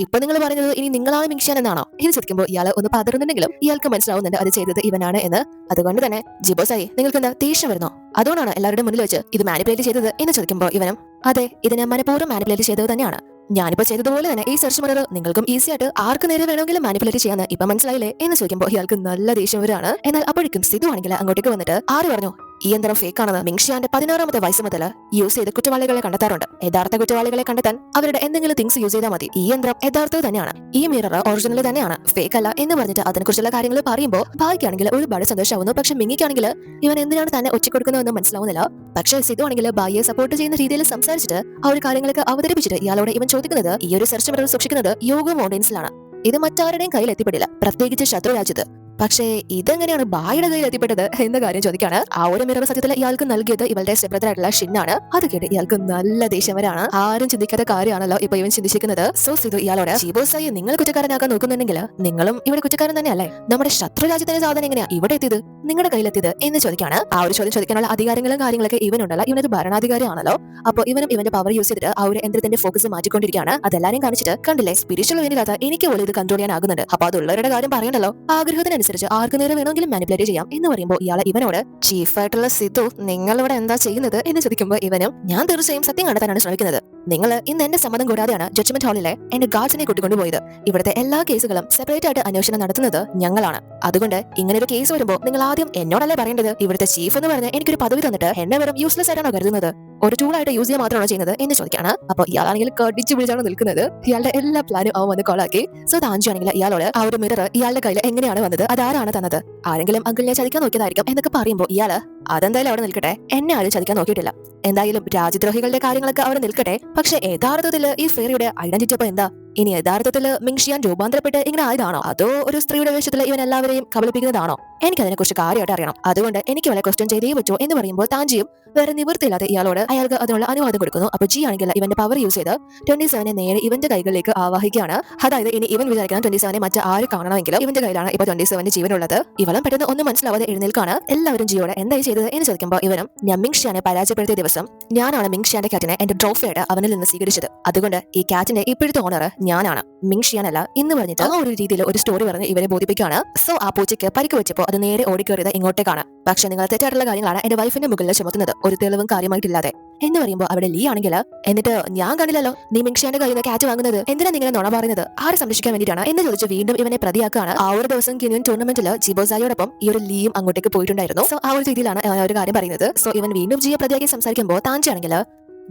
ഇപ്പൊ നിങ്ങൾ പറയുന്നത് ഇനി നിങ്ങളാണ് മിങ്ഷിയാൻ എന്നാണോ എന്ന് ചോദിക്കുമ്പോൾ ഇയാൾ ഒന്ന് പതറുന്നുണ്ടെങ്കിലും ഇയാൾക്ക് മനസ്സിലാവുന്നുണ്ട് അത് ചെയ്തത് ഇവനാണ് എന്ന്. അതുകൊണ്ട് തന്നെ ജീബോസായി നിങ്ങൾക്ക് എന്താ ദേഷ്യം വരുന്നോ? അതുകൊണ്ടാണ് എല്ലാവരുടെ മുന്നിൽ വെച്ച് ഇത് മാനിപ്പുലേറ്റ് ചെയ്തത് എന്ന് ചോദിക്കുമ്പോൾ ഇവനും അതെ ഇതിനെ മനഃപൂർവ്വം മാനിപ്പുലേറ്റ് ചെയ്തത് തന്നെയാണ്. ഞാനിപ്പോ ചെയ്തതുപോലെ തന്നെ ഈ സെർച്ച് മിറർ നിങ്ങൾക്കും ഈസി ആയിട്ട് ആർക്ക് നേരെ വേണമെങ്കിലും മാനിപ്പുലേറ്റ് ചെയ്യാന്ന് ഇപ്പൊ മനസ്സിലായില്ലേ എന്ന് ചോദിക്കുമ്പോൾ ഇയാൾക്ക് നല്ല ദേഷ്യം വരാണ്. എന്നാൽ അപ്പോഴേക്കും സിധു ആണെങ്കിൽ അങ്ങോട്ടേക്ക് വന്നിട്ട് ആര് പറഞ്ഞു ഈ യന്ത്രം ഫേക്ക് ആണെന്ന്? മിങ്ഷിയാന്റെ 16ാമത്തെ വയസ്സ് മുതൽ യൂസ് ചെയ്ത് കുറ്റവാളികളെ കണ്ടെത്താറുണ്ട്. യഥാർത്ഥ കുറ്റവാളികളെ കണ്ടെത്താൻ അവരുടെ എന്തെങ്കിലും തിങ്സ് യൂസ് ചെയ്താൽ മതി. ഈ യന്ത്രം യഥാർത്ഥ തന്നെയാണ്, ഈ മിറർ ഒറിജിനൽ തന്നെയാണ്, ഫേക്ക് അല്ല എന്ന് പറഞ്ഞിട്ട് അതിനെക്കുറിച്ചുള്ള കാര്യങ്ങൾ പറയുമ്പോൾ ബായിക്കാണെങ്കിൽ ഒരുപാട് സന്തോഷമാവുന്നു. പക്ഷെ മിങ്ങിക്കാണെങ്കിൽ ഇവൻ എന്തിനാണ് തന്നെ ഒറ്റക്കൊടുക്കുന്നതെന്ന് മനസ്സിലാവുന്നില്ല. പക്ഷേ സിധു ആണെങ്കിൽ ബായിയെ സപ്പോർട്ട് ചെയ്യുന്ന രീതിയിൽ സംസാരിച്ചിട്ട് ആ ഒരു കാര്യങ്ങളൊക്കെ അവതരിപ്പിച്ചിട്ട് ഇയാളോട് ഇവൻ ചോദിക്കുന്നത് ഈ ഒരു സെർച്ച് മിറർ സൂക്ഷിക്കുന്നത് യോഗ മൗണ്ടൻസിലാണ്, ഇത് മറ്റാരുടെയും കയ്യിൽ എത്തിപ്പെടില്ല, പ്രത്യേകിച്ച് ശത്രു രാജ്യത്ത്. പക്ഷേ ഇതെങ്ങനെയാണ് ബായുടെ കയ്യിൽ എത്തിപ്പെട്ടത് എന്ന കാര്യം ചോദിക്കാണ്. ആ ഒരു മിറർ സത്യത്തിൽ ഇയാൾക്ക് നൽകിയത് ഇവളുടെ സ്റ്റെബ്രദറായിട്ടുള്ള ഷിന്നാണ്. അത് കേട്ട് ഇയാൾക്ക് നല്ല ദേഷ്യം വരാണ്. ആരും ചിന്തിക്കാത്ത കാര്യമാണല്ലോ ഇപ്പൊ ഇവൻ ചിന്തിച്ചിരിക്കുന്നത്. സോ സിധു ഇയാളോട് ജീബോസായി നിങ്ങൾ കുറ്റക്കാരനാക്കാൻ നോക്കുന്നുണ്ടെങ്കിൽ നിങ്ങളും ഇവിടെ കുറ്റക്കാരൻ തന്നെയല്ലേ? നമ്മുടെ ശത്രു രാജ്യത്തിന്റെ സാധനം എങ്ങനെയാ ഇവിടെ എത്തിയത്, നിങ്ങളുടെ കയ്യിലെത്തിയത് എന്ന് ചോദിക്കാണ്. ആ ഒരു ചോദ്യം ചോദിക്കാനുള്ള അധികാരങ്ങളും കാര്യങ്ങളൊക്കെ ഇവനുണ്ടല്ലോ. ഇവനൊരു ഭരണാധികാരിയാണല്ലോ. അപ്പോൾ ഇവനും ഇവന്റെ പവർ യൂസ് ചെയ്തിട്ട് ആ ഒരു യന്ത്രത്തിന്റെ ഫോക്കസ് മാറ്റിക്കൊണ്ടിരിക്കുകയാണ്. അതെല്ലാരും കാണിച്ചിട്ട് കണ്ടില്ലേ സ്പിരിച്വൽ വേണ്ടിയില്ലാത്ത എനിക്ക് പോലും ഇത് കൺട്രോൾ ചെയ്യാനാകുന്നുണ്ട്. അപ്പൊ അതുള്ളവരുടെ കാര്യം പറയണ്ടല്ലോ, ആഗ്രഹത്തിനനുസരിച്ച് ആർക്ക് നേരെ വേണമെങ്കിലും മാനിപ്പുലേറ്റ് ചെയ്യാം എന്ന് പറയുമ്പോൾ ഇയാളെ ഇവനോട് ചീഫായിട്ടുള്ള സിധു നിങ്ങൾ ഇവിടെ എന്താ ചെയ്യുന്നത് എന്ന് ചോദിക്കുമ്പോൾ ഇവനും ഞാൻ തീർച്ചയായും സത്യം കണ്ടെത്താനാണ് ശ്രമിക്കുന്നത്. നിങ്ങൾ ഇന്ന് എന്റെ സമ്മതം കൂടാതെയാണ് ജഡ്ജ്മെന്റ് ഹാളിലെ എന്റെ ഗാർഡ്സിനെ കൂട്ടിക്കൊണ്ടുപോയത്. ഇവിടുത്തെ എല്ലാ കേസുകളും സെപ്പറേറ്റ് ആയിട്ട് അന്വേഷണം നടത്തുന്നത് ഞങ്ങളാണ്. അതുകൊണ്ട് ഇങ്ങനെ ഒരു കേസ് വരുമ്പോൾ നിങ്ങൾ ആദ്യം എന്നോടല്ലേ പറയേണ്ടത്? ഇവിടുത്തെ ചീഫ് എന്ന് പറഞ്ഞ് എനിക്കൊരു പദവി തന്നിട്ട് എന്നെ വെറും യൂസ്ലെസ് ആയിട്ടാണോ കരുതുന്നത്? ഒരു ടൂളായിട്ട് യൂസ് ചെയ്യാൻ മാത്രമാണോ ചെയ്യുന്നത് എന്ന് ചോദിക്കാണ്. അപ്പോൾ ഇയാളാണെങ്കിൽ കടിച്ചു പിടിച്ചാണ് നിൽക്കുന്നത്. ഇയാളുടെ എല്ലാ പ്ലാനും അവൻ വന്ന് കൊളാക്കി. സോ താഞ്ചു ആണെങ്കിൽ ഇയാളോട് ആ ഒരു മിറർ ഇയാളുടെ കയ്യിൽ എങ്ങനെയാണ് വന്നത്, അതാരാണ് തന്നത്, ആരെങ്കിലും അങ്കിളിനെ ചതിക്കാൻ നോക്കിയതായിരിക്കും എന്നൊക്കെ പറയുമ്പോൾ ഇയാള് അതെന്തായാലും അവിടെ നിൽക്കട്ടെ, എന്നെ ആരും ചതിക്കാൻ നോക്കിയിട്ടില്ല, എന്തായാലും രാജ്യദ്രോഹികളുടെ കാര്യങ്ങളൊക്കെ അവിടെ നിൽക്കട്ടെ, പക്ഷെ യഥാർത്ഥത്തിൽ ഈ ഫെയറിയുടെ ഐഡന്റിറ്റി അപ്പൊ എന്താ, ഇനി യഥാർത്ഥത്തിൽ മിങ്ഷിയാൻ രൂപാന്തരപ്പെട്ട് ഇങ്ങനെ ആയതാണോ, അതോ ഒരു സ്ത്രീയുടെ വേഷത്തിൽ ഇവൻ എല്ലാവരെയും കബളിപ്പിക്കുന്നതാണോ, എനിക്കതിനെ കുറിച്ച് കാര്യമായിട്ട് അറിയണം, അതുകൊണ്ട് എനിക്ക് ഇവളെ ക്വസ്റ്റ്യൻ ചെയ്തേ പറ്റൂ എന്ന് പറയുമ്പോൾ താഞ്ചിയും വേറെ നിവൃത്തിയില്ലാതെ ഇയാളോട് അയാൾക്ക് അതിനുള്ള അനുവാദം കൊടുക്കുന്നു. അപ്പൊ ജി ആണെങ്കിൽ ഇവന്റെ പവർ യൂസ് ചെയ്ത് 27 നേരെ ഇവന്റെ കൈകളിലേക്ക് ആവാഹിക്കുകയാണ്. അതായത് ഇനി ഇവൻ വിചാരിക്കുന്ന 27 മറ്റു ആര് കാണണമെങ്കിലും ഇവന്റെ കയ്യിലാണ് ഇപ്പൊ 27 ജീവനുള്ളത്. ഇവളും പെട്ടെന്ന് ഒന്നും മനസ്സിലാവാതെ എഴുന്നേൽക്കാണ്. എല്ലാവരും ജിയോടെ എന്തായി ചെയ്തത് എന്ന് ചോദിക്കുമ്പോൾ ഇവനും ഞാൻ മിങ്ഷിയാനെ പരാജയപ്പെടുത്തിയ ദിവസം ഞാനാണ് മിങ്ഷിയാന്റെ കാറ്റിനെ എന്റെ ട്രോഫിയായിട്ട് അവനിൽ നിന്ന് സ്വീകരിച്ചത്, അതുകൊണ്ട് ഈ കാറ്റിന്റെ ഇപ്പോഴത്തെ ഓണർ ഞാനാണ്, മിങ്ഷിയാനല്ല എന്ന് പറഞ്ഞിട്ട് ആ ഒരു രീതിയിൽ ഒരു സ്റ്റോറി പറഞ്ഞ് ഇവരെ ബോധിപ്പിക്കുകയാണ്. സോ ആ പൂച്ചയ്ക്ക് പരിക്ക് വെച്ചപ്പോൾ അത് നേരെ ഓടിക്കേറിയത് ഇങ്ങോട്ടേക്കാണ്. പക്ഷെ നിങ്ങൾ തെറ്റായിട്ടുള്ള കാര്യങ്ങളാണ് എന്റെ വൈഫിന്റെ മുകളിൽ ചുമത്തുന്നത്, ഒരു തെളിവും കാര്യമായിട്ടില്ലാതെ എന്ന് പറയുമ്പോൾ അവിടെ ലീ ആണെങ്കിൽ എന്നിട്ട് ഞാൻ കണ്ടില്ലല്ലോ നീ മിങ്ഷിയാന്റെ കയ്യിൽ നിന്ന് കാറ്റ് വാങ്ങുന്നത്, എന്തിനാ നിങ്ങൾ നുണ പറയുന്നത്, ആരെ സംരക്ഷിക്കാൻ വേണ്ടിയിട്ടാണ് എന്ന് ചോദിച്ച് വീണ്ടും ഇവനെ പ്രതിയാക്കാണ്. ആ ഒരു ദിവസം കിനുവൻ ടൂർണമെന്റിൽ ജിബോസായോടൊപ്പം ഈ ഒരു ലീയും അങ്ങോട്ടേക്ക് പോയിട്ടുണ്ടായിരുന്നു. സോ ആ ഒരു രീതിയിലാണ് ഒരു കാര്യം പറയുന്നത്. സോ ഇവൻ വീണ്ടും ജിയെ പ്രതിയാക്കി സംസാരിക്കുമ്പോൾ താഞ്ചാണെങ്കിൽ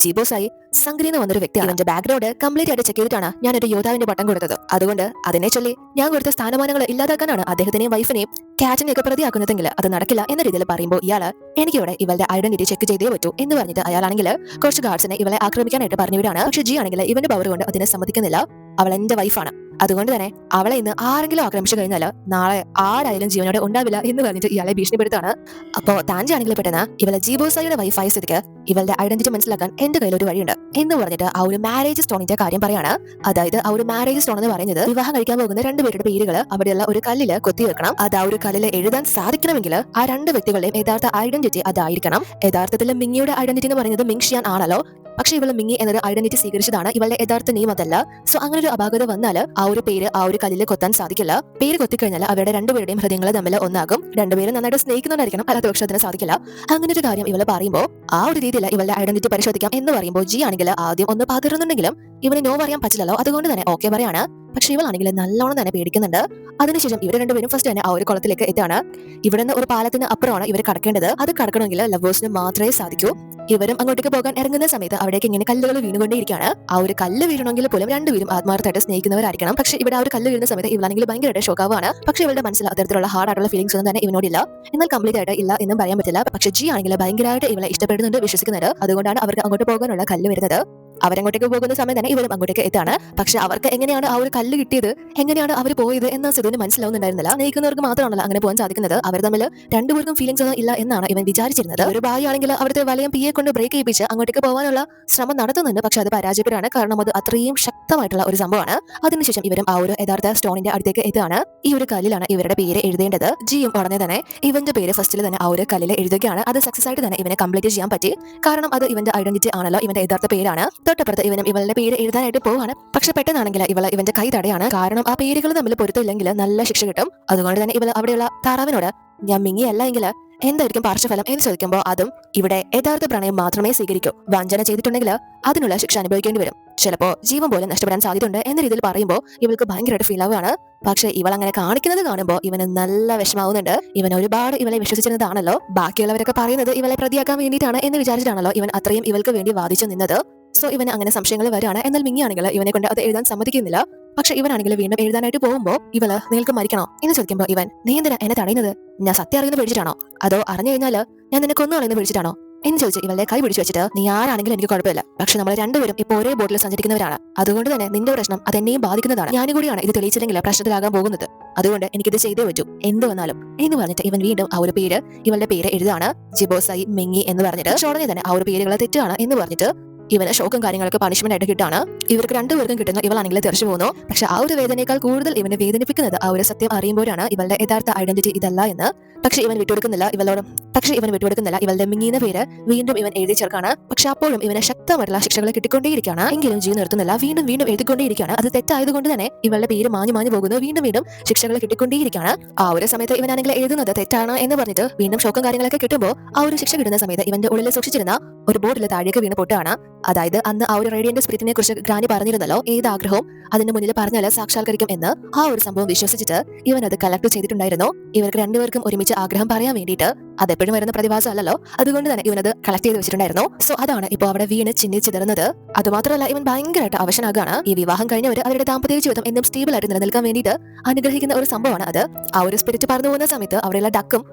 ജിബോസായി സംഗ്രീന്ന് വന്നൊരു വ്യക്തിയാണ്, അവന്റെ ബാക്ക്ഗ്രൗണ്ട് കംപ്ലീറ്റ് ആയിട്ട് ചെക്ക് ചെയ്തിട്ടാണ് ഞാൻ ഒരു യോദ്ധാവിന്റെ പട്ടം കൊടുത്തത്, അതുകൊണ്ട് അതിനെ ചൊല്ലി ഞാൻ കൊടുത്ത സ്ഥാനമാനങ്ങൾ ഇല്ലാതാക്കാനാണ് അദ്ദേഹത്തിനെയും വൈഫിനെയും കാറ്റിനെയൊക്കെ പ്രതിയാക്കുന്നതെങ്കിൽ അത് നടക്കില്ല എന്ന രീതിയിൽ പറയുമ്പോൾ ഇയാള് എനിക്കിവിടെ ഇവളുടെ ഐഡന്റിറ്റി ചെക്ക് ചെയ്തേ പറ്റൂ എന്ന് പറഞ്ഞിട്ട് അയാളാണെങ്കിൽ കുറച്ച് ഗാർഡ്സിനെ ഇവളെ ആക്രമിക്കാനായിട്ട് പറഞ്ഞുവിടാണ്. പക്ഷെ ജി ആണെങ്കിൽ ഇവന്റെ പവർ കൊണ്ട് അതിനെ സമ്മതിക്കുന്നില്ല. അവൾ എന്റെ വൈഫാണ്, അതുകൊണ്ട് തന്നെ അവളെ ഇന്ന് ആരെങ്കിലും ആക്രമിച്ചു കഴിഞ്ഞാൽ നാളെ ആരായാലും ജീവനോടെ ഉണ്ടാവില്ല എന്ന് പറഞ്ഞിട്ട് ഇയാളെ ഭീഷണിപ്പെടുത്താണ്. അപ്പോ താഞ്ചി ആണെങ്കിൽ പെട്ടെന്ന് ഇവളെ ജിബോസായുടെ വൈഫായ സ്ഥിതിക്ക് ഇവളുടെ ഐഡന്റിറ്റി മനസ്സിലാക്കാൻ എന്റെ കയ്യിൽ ഒരു വഴിയുണ്ട് എന്ന് പറഞ്ഞിട്ട് ആ ഒരു മാരേജ് സ്റ്റോണിന്റെ കാര്യം പറയാണ്. അതായത് ആ ഒരു മാരേജ് സ്റ്റോൺ എന്ന് പറയുന്നത് വിവാഹം കഴിക്കാൻ പോകുന്ന രണ്ടുപേരുടെ പേരുകൾ അവിടെയുള്ള ഒരു കല്ലില് കൊത്തിവെക്കണം. അത് ആ ഒരു കല്ലില് എഴുതാൻ സാധിക്കണമെങ്കിൽ ആ രണ്ട് വ്യക്തികളുടെയും യഥാർത്ഥ ഐഡന്റിറ്റി അതായിരിക്കണം. യഥാർത്ഥത്തിൽ മിങ്ങിയുടെ ഐഡന്റിറ്റി എന്ന് പറയുന്നത് മിങ്ഷിയാൻ ആണല്ലോ, പക്ഷെ ഇവള് മിങ്ങി എന്നൊരു ഐഡന്റിറ്റി സ്വീകരിച്ചതാണ്, ഇവളുടെ യഥാർത്ഥ നെയിം അതല്ല. സോ അങ്ങനെ ഒരു അപാകത വന്നാൽ ആ ഒരു പേര് ആ ഒരു കല്ലിൽ കൊത്താൻ സാധിക്കില്ല. പേര് കൊത്തിക്കഴിഞ്ഞാൽ അവരുടെ രണ്ടുപേരുടെയും ഹൃദയങ്ങൾ തമ്മിൽ ഒന്നാകും. രണ്ടുപേരും നന്നായിട്ട് സ്നേഹിക്കുന്നുണ്ടായിരിക്കണം, അല്ലാത്ത പക്ഷെ അതിന് സാധിക്കില്ല. അങ്ങനെ ഒരു കാര്യം ഇവള് പറയുമ്പോൾ ആ ഒരു രീതിയിൽ ഇവളുടെ ഐഡന്റിറ്റി പരിശോധിക്കാം എന്ന് പറയുമ്പോൾ ജി ആണെങ്കിൽ ആദ്യം ഒന്ന് പതറുന്നുണ്ടെങ്കിലും ഇവന് നോ പറയാൻ പറ്റില്ലല്ലോ, അതുകൊണ്ട് തന്നെ ഓക്കെ പറയാണ്. പക്ഷെ ഇവളാണെങ്കിൽ നല്ലോണം തന്നെ പേടിക്കുന്നുണ്ട്. അതിനുശേഷം ഇവർ രണ്ടുപേരും ഫസ്റ്റ് തന്നെ ആ ഒരു കുളത്തിലേക്ക് എത്താണ്. ഇവിടെ നിന്ന് ഒരു പാലത്തിന് അപ്പുറമാണ് ഇവർ കടക്കേണ്ടത്. അത് കടക്കണമെങ്കിൽ ലവേഴ്സിന് മാത്രമേ സാധിക്കൂ. ഇവരും അങ്ങോട്ടേക്ക് പോകാൻ ഇറങ്ങുന്ന സമയത്ത് അവിടേക്ക് ഇങ്ങനെ കല്ലുകൾ വീണുകൊണ്ടേയിരിക്കുകയാണ്. ആ ഒരു കല്ല് വീഴണമെങ്കിൽ പോലും രണ്ടുപേരും ആത്മാർത്ഥമായിട്ട് സ്നേഹിക്കുന്നവരായിരിക്കണം. പക്ഷെ ഇവിടെ ആ ഒരു കല്ല് വീഴുന്ന സമയത്ത് ഇവളാണെങ്കിൽ ഭയങ്കരമായിട്ട് ഷോക്കാവാണ്. പക്ഷെ ഇവളുടെ മനസ്സിൽ അത്തരത്തിലുള്ള ഹാർഡ് ആയിട്ടുള്ള ഫീലിംഗ്സ് ഒന്നും തന്നെ ഇവനോടില്ല. എന്നാൽ കംപ്ലീറ്റ് ആയിട്ട് ഇല്ല എന്നും പറയാൻ പറ്റില്ല. പക്ഷെ ജി ആണെങ്കിൽ ഭയങ്കരമായിട്ട് ഇവളെ ഇഷ്ടപ്പെടുന്നുണ്ട്, വിശ്വസിക്കുന്നുണ്ട്. അതുകൊണ്ടാണ് അവർക്ക് അങ്ങോട്ട് പോകാനുള്ള കല്ല് വരുന്നത്. അവരങ്ങോട്ടേക്ക് പോകുന്ന സമയം തന്നെ ഇവരും അങ്ങോട്ടേക്ക് എത്താണ്. പക്ഷെ അവർക്ക് എങ്ങനെയാണ് ആ ഒരു കല്ല് കിട്ടിയത്, എങ്ങനെയാണ് അവർ പോയത് എന്ന സിധുവിന് മനസ്സിലാവുന്നുണ്ടായിരുന്നില്ല. സ്നേഹിക്കുന്നവർക്ക് മാത്രമാണല്ലോ അങ്ങനെ പോകാൻ സാധിക്കുന്നത്. അവർ തമ്മിൽ രണ്ടുപേർക്കും ഫീലിംഗ്സ് ഒന്നും ഇല്ല എന്നാണ് ഇവൻ വിചാരിച്ചിരുന്നത്. ഒരു ഭാര്യയാണെങ്കിൽ അവിടുത്തെ വലയം പിയെ കൊണ്ട് ബ്രേക്ക് ചെയ്യിപ്പിച്ച് അങ്ങോട്ടേക്ക് പോകാനുള്ള ശ്രമം നടത്തുന്നുണ്ട്. പക്ഷെ അത് പരാജയപ്പെടാണ്, കാരണം അത് അത്രയും ശക്തമായിട്ടുള്ള ഒരു സംഭവമാണ്. അതിനുശേഷം ഇവരും ആ ഒരു യഥാർത്ഥ സ്റ്റോണിന്റെ അടുത്തേക്ക് എത്തുകയാണ്. ഈ ഒരു കല്ലിലാണ് ഇവരുടെ പേര് എഴുതേണ്ടത്. ജിയും ഉടനെ തന്നെ ഇവന്റെ പേര് ഫസ്റ്റിൽ തന്നെ ആ ഒരു കല്ലിൽ എഴുതുകയാണ്. അത് സക്സസ് ആയിട്ട് തന്നെ ഇവനെ കംപ്ലീറ്റ് ചെയ്യാൻ പറ്റി, കാരണം അത് ഇവന്റെ ഐഡന്റിറ്റി ആണല്ലോ, ഇവന്റെ യഥാർത്ഥ പേരാണ്. തൊട്ടപ്പുറത്ത് ഇവനും ഇവളുടെ പേര് എഴുതാനായിട്ട് പോവാണ്. പക്ഷെ പെട്ടെന്നാണെങ്കിൽ ഇവന്റെ കൈ തടയാണ്, കാരണം ആ പേരുകൾ തമ്മിൽ പൊരുത്തമില്ലെങ്കിൽ നല്ല ശിക്ഷ കിട്ടും. അതുകൊണ്ട് തന്നെ ഇവൾ അവിടെയുള്ള താറാവിനോട് ഞാൻ മിങ്ങിയല്ല എങ്കിൽ എന്തായിരിക്കും പാർശ്വഫലം എന്ന് ചോദിക്കുമ്പോൾ അതും ഇവിടെ യഥാർത്ഥ പ്രണയം മാത്രമേ സ്വീകരിക്കൂ, വഞ്ചന ചെയ്തിട്ടുണ്ടെങ്കിൽ അതിനുള്ള ശിക്ഷ അനുഭവിക്കേണ്ടി വരും, ചിലപ്പോ ജീവൻ പോലും നഷ്ടപ്പെടാൻ സാധ്യതയുണ്ട് എന്ന രീതിയിൽ പറയുമ്പോൾ ഇവൾക്ക് ഭയങ്കരമായിട്ട് ഫീൽ ആവുകയാണ്. പക്ഷെ ഇവൾ അങ്ങനെ കാണിക്കുന്നത് കാണുമ്പോൾ ഇവന് നല്ല വിഷമാവുന്നുണ്ട്. ഇവൻ ഒരുപാട് ഇവളെ വിശ്വസിച്ചിരുന്നതാണല്ലോ, ബാക്കിയുള്ളവരൊക്കെ പറയുന്നത് ഇവളെ പ്രതിയാക്കാൻ വേണ്ടിയിട്ടാണ് എന്ന് വിചാരിച്ചിട്ടാണല്ലോ ഇവൻ അത്രയും ഇവൾക്ക് വേണ്ടി വാദിച്ചു നിന്നത്. സോ ഇവന് അങ്ങനെ സംശയങ്ങൾ വരികയാണ്. എന്നാൽ മിങ്ങിയാണെങ്കിൽ ഇവനെ കൊണ്ട് അത് എഴുതാൻ സമ്മതിക്കുന്നില്ല. പക്ഷെ ഇവനാണെങ്കിൽ വീണ്ടും എഴുതാനായിട്ട് പോകുമ്പോൾ ഇവള് നിങ്ങൾക്ക് മരിക്കണോ എന്ന് ചോദിക്കുമ്പോൾ ഇവൻ നീ എന്തിനാ എന്നെ തടയുന്നത്, ഞാൻ സത്യം അറിയുന്ന പേടിച്ചിട്ടാണോ, അതോ അറിഞ്ഞു കഴിഞ്ഞാല് ഞാൻ നിന്നെ കൊന്നുകളയുന്ന പേടിച്ചിട്ടാണോ എന്ന് ചോദിച്ച് ഇവളുടെ കൈ പിടിച്ചു വെച്ചിട്ട് നീ ആരാണെങ്കിലും എനിക്ക് കുഴപ്പമില്ല, പക്ഷെ നമ്മൾ രണ്ടുപേരും ഇപ്പോൾ ഒരേ ബോട്ടിൽ സഞ്ചരിക്കുന്നവരാണ്, അതുകൊണ്ട് തന്നെ നിന്റെ പ്രശ്നം അത് എന്നെയും ബാധിക്കുന്നതാണ്, ഞാനും കൂടിയാണ് ഇത് തെളിയിച്ചില്ലെങ്കിൽ പ്രശ്നത്തിലാകാൻ പോകുന്നത്, അതുകൊണ്ട് എനിക്കിത് ചെയ്തേ പറ്റൂ എന്ത് വന്നാലും എന്ന് പറഞ്ഞിട്ട് ഇവൻ വീണ്ടും ആ ഒരു പേര് ഇവളുടെ പേര് എഴുതാണ്, ജിബോസായി മിങ്ങി എന്ന് പറഞ്ഞിട്ട്. ഉടനെ തന്നെ ആ ഒരു പേരുകൾ തെറ്റാണ് എന്ന് പറഞ്ഞിട്ട് ഇവന് ഷോക്കും കാര്യങ്ങളൊക്കെ പണിഷ്മെന്റ് ആയിട്ട് കിട്ടാണ്. ഇവർക്ക് രണ്ടുപേർക്കും കിട്ടുന്ന ഇവളാണെങ്കിൽ തെറിച്ചു പോകുന്നു. പക്ഷെ ആ ഒരു വേദനയേക്കാൾ കൂടുതൽ ഇവനെ വേദനിപ്പിക്കുന്നത് ആ ഒരു സത്യം അറിയുമ്പോഴാണ് ഇവളുടെ യഥാർത്ഥ ഐഡന്റിറ്റി ഇതല്ല എന്ന്. പക്ഷെ ഇവൻ വിട്ടുകൊടുക്കുന്നില്ല ഇവളുടെ മിങ്ങിയുന്ന പേര് വീണ്ടും ഇവൻ എഴുതി ചേർക്കാണ്. പക്ഷെ അപ്പോഴും ഇവന് ശക്തമായിട്ടുള്ള ശിക്ഷകൾ കിട്ടിക്കൊണ്ടേയിരിക്കുകയാണ്. എങ്കിലും ജീവൻ നിർത്തുന്നില്ല, വീണ്ടും വീണ്ടും എഴുതിക്കൊണ്ടേയിരിക്കുകയാണ്. അത് തെറ്റായതുകൊണ്ട് തന്നെ ഇവളുടെ പേര് മാഞ്ഞു പോകുന്നു, വീണ്ടും വീണ്ടും ശിക്ഷകൾ കിട്ടിക്കൊണ്ടേയിരിക്കുകയാണ്. ആ ഒരു സമയത്ത് ഇവനാണെങ്കിൽ എഴുതുന്നത് തെറ്റാണ് എന്ന് പറഞ്ഞിട്ട് വീണ്ടും ഷോക്കും കാര്യങ്ങളൊക്കെ കിട്ടുമ്പോൾ ആ ഒരു ശിക്ഷ കിട്ടുന്ന സമയത്ത് ഇവന്റെ ഉള്ളിൽ സൂക്ഷിച്ചിരുന്ന ഒരു ബോർഡിൽ താഴേക്ക് വീണ് പൊട്ടാണ്. അതായത് അന്ന് ആ ഒരു റേഡിയന്റ് സ്പിരിറ്റിനെ കുറിച്ച് ഗ്രാനി പറഞ്ഞിരുന്നല്ലോ, ഏത് ആഗ്രഹവും അതിന്റെ മുന്നിൽ പറഞ്ഞാൽ സാക്ഷാത്കരിക്കും എന്ന് ആ ഒരു സംഭവം വിശ്വസിച്ചിട്ട് ഇവൻ അത് കളക്ട് ചെയ്തിട്ടുണ്ടായിരുന്നു. ഇവർക്ക് രണ്ടുപേർക്കും ഒരുമിച്ച് ആഗ്രഹം പറയാൻ വേണ്ടിയിട്ട്. അതെപ്പോഴും വരുന്ന പ്രതിഭാസം അല്ലല്ലോ, അതുകൊണ്ട് തന്നെ ഇവനത് കളക്ട് ചെയ്ത് വെച്ചിട്ടുണ്ടായിരുന്നു. സോ അതാണ് ഇപ്പൊ അവിടെ വീണ് ചിന്നിച്ചിതറുന്നത്. അതുമാത്രമല്ല ഇവൻ ഭയങ്കരമായിട്ട് അവശനാകാണ്. ഈ വിവാഹം കഴിഞ്ഞവർ അവരുടെ ദാമ്പത്യ ജീവിതം എന്നും സ്റ്റേബിൾ ആയിട്ട് നിലനിൽക്കാൻ വേണ്ടിയിട്ട് അനുഗ്രഹിക്കുന്ന ഒരു സംഭവമാണ് അത്. ആ ഒരു സ്പിരിറ്റ് പറന്നു പോകുന്ന സമയത്ത് അവിടെയുള്ള ഡക്കും